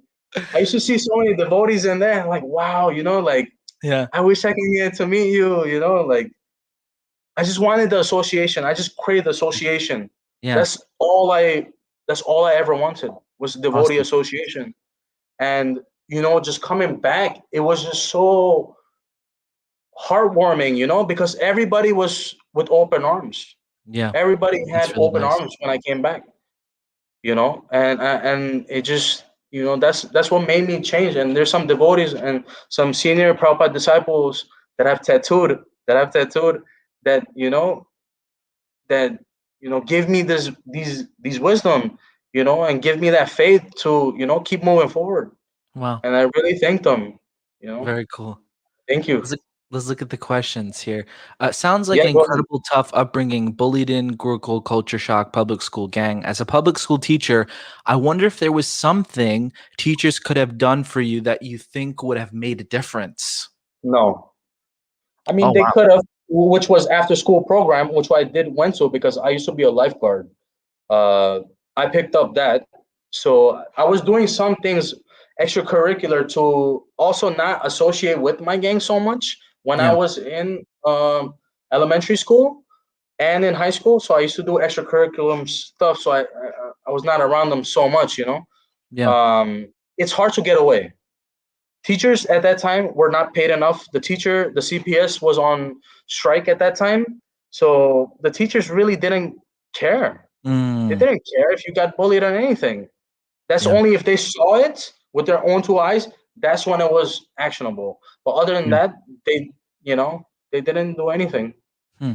I used to see so many devotees in there. Like wow, like Yeah, I wish I can get to meet you. Like I just wanted the association. I just craved the association. yeah, That's all I. That's all I ever wanted was devotee awesome. association. And just coming back, it was just so heartwarming. Because everybody was with open arms. Yeah, Everybody that's had really open nice. arms when I came back. And it just that's what made me change. And there's some devotees and some senior Prabhupada disciples that have tattooed that that give me these wisdom, and give me that faith to keep moving forward. Wow, And I really thank them. you know very cool. Thank you. Let's look, let's look at the questions here. Sounds like Yeah, an go ahead. incredible tough upbringing, bullied in, Gurukul culture shock, public school gang. As a public school teacher, I wonder if there was something teachers could have done for you that you think would have made a difference. No, I mean Oh they wow. could have, which was after school program, which I did went to because I used to be a lifeguard. uh, I picked up that. So I was doing some things extracurricular to also not associate with my gang so much when I Yeah. was in elementary school. and in high school. So I used to do extracurriculum stuff. So I was not around them so much, you know. Yeah. It's hard to get away. Teachers at that time were not paid enough. The CPS was on strike at that time. So the teachers really didn't care. They Mm, didn't care if you got bullied or anything. That's yeah. only if they saw it with their own two eyes. That's when it was actionable. But other than Yeah. that, they didn't do anything. Hmm.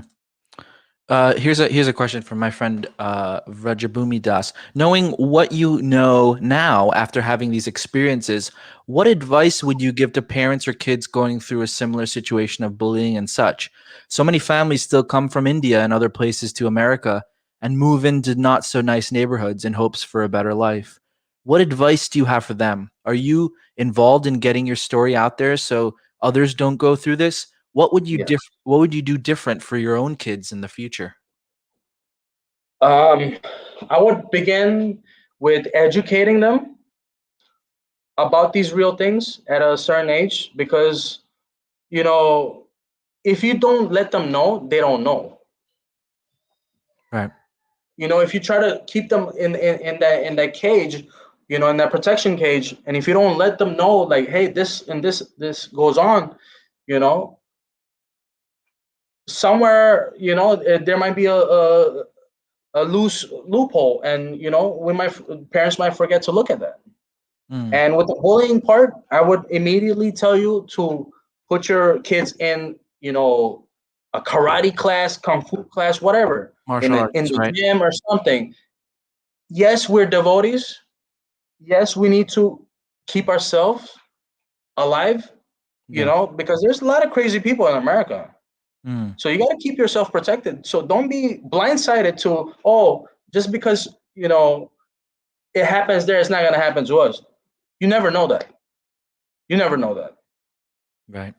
Here's a question from my friend Rajabhumi Das. Knowing what you know now after having these experiences, what advice would you give to parents or kids going through a similar situation of bullying and such? So many families still come from India and other places to America and move into not so nice neighborhoods in hopes for a better life. What advice do you have for them? Are you involved in getting your story out there so others don't go through this? Yeah. What would you do different for your own kids in the future? Um, I would begin with educating them about these real things at a certain age because, you know, if you don't let them know, they don't know. Right. If you try to keep them in that cage, in that protection cage, and if you don't let them know, like, hey, this and this goes on, you know, somewhere, there might be a loose loophole, and parents might forget to look at that. Mm, And with the bullying part, I would immediately tell you to put your kids in, a karate class, kung fu class, whatever, in martial the, in arts, the right? gym or something. Yes, we're devotees. Yes, we need to keep ourselves alive, Yeah. because there's a lot of crazy people in America. Mm, So you got to keep yourself protected. So don't be blindsided to, oh, just because, it happens there, it's not going to happen to us. You never know that. You never know that. right.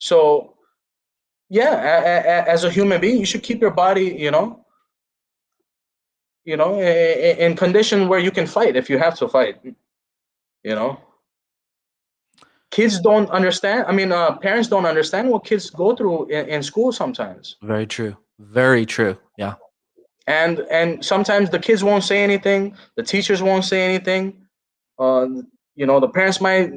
So yeah, as a human being, you should keep your body, in condition where you can fight if you have to fight. You know, kids don't understand. I mean, parents don't understand what kids go through in school sometimes, Very true. Very true. Yeah. and sometimes the kids won't say anything. The teachers won't say anything. Uh, the parents might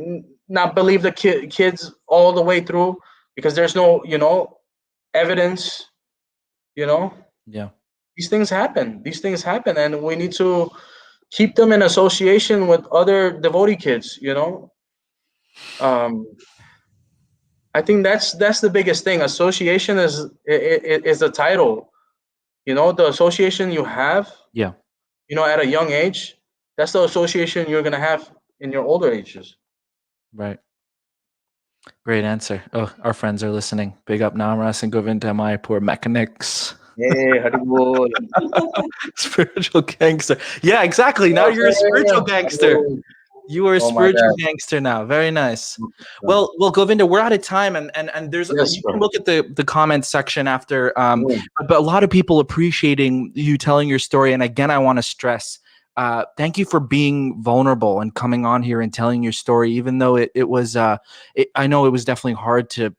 not believe the kids all the way through because there's no, evidence. You know, Yeah. these things happen, and we need to keep them in association with other devotee kids. um, I think that's the biggest thing. Association is the title. The association you have, Yeah. at a young age, that's the association you're gonna have in your older ages. Right. Great answer. Oh, our friends are listening. Big up Namras and Govinda Mayapur mechanics. Hey, Haribol. Spiritual gangster. Yeah, exactly. Now you're a spiritual gangster. You are a Oh my spiritual God. gangster now. Very nice. Well, Govinda, we're out of time, and there's Yes, you can bro. look at the comments section after. Mm. But a lot of people appreciating you telling your story, and again, I want to stress, thank you for being vulnerable and coming on here and telling your story, even though it was, I know it was definitely hard to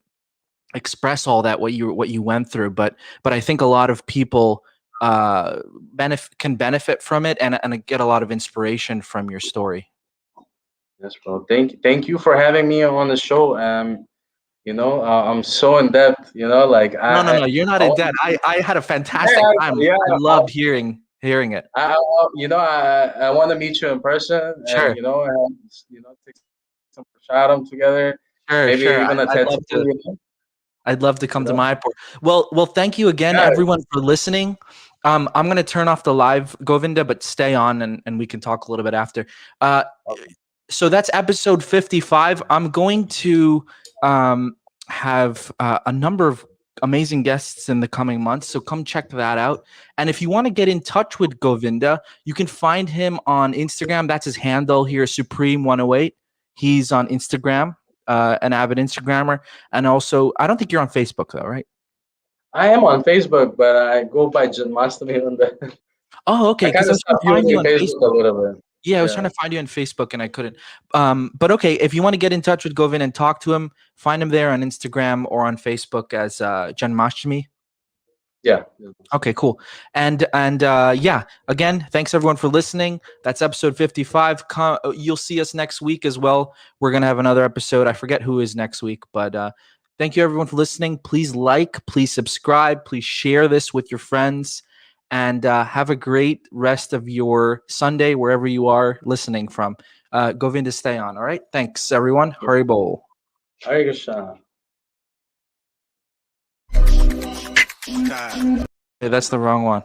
express all that what you went through, but I think a lot of people can benefit from it and get a lot of inspiration from your story. Yes, bro. Thank you for having me on the show. I'm so in depth. Like No, no, I no. You're not I in want debt. I had a fantastic yeah, time. yeah. I loved hearing it. I want to meet you in person, and Sure, take some prasadam together, sure, maybe sure. even a I'd tattoo. love to. I'd love to You come to know. Mayapur. Well, thank you again, Yeah. everyone, for listening. I'm gonna turn off the live, Govinda, but stay on and we can talk a little bit after. Uh, so that's episode 55. I'm going to um, have a number of amazing guests in the coming months. So come check that out. And if you want to get in touch with Govinda, you can find him on Instagram. That's his handle here, Supreme108. He's on Instagram, an avid Instagrammer. And also, I don't think you're on Facebook though, right? I am on Facebook, but I go by Janmastami on the. Oh, okay. I kind Because I of was trying stopped to find you using on Facebook a Facebook. little bit. Yeah, I was trying Yeah. to find you on Facebook and I couldn't. But okay, if you want to get in touch with Govin and talk to him, find him there on Instagram or on Facebook as Janmashtami. Yeah. Okay, cool. And yeah, again, thanks everyone for listening. That's episode 55. You'll see us next week as well. We're gonna have another episode. I forget who is next week, but thank you everyone for listening. Please like, please subscribe, please share this with your friends, and have a great rest of your Sunday wherever you are listening from. Govinda, stay on. All right. Thanks everyone. Haribol. Hare Krishna. Hey, that's the wrong one.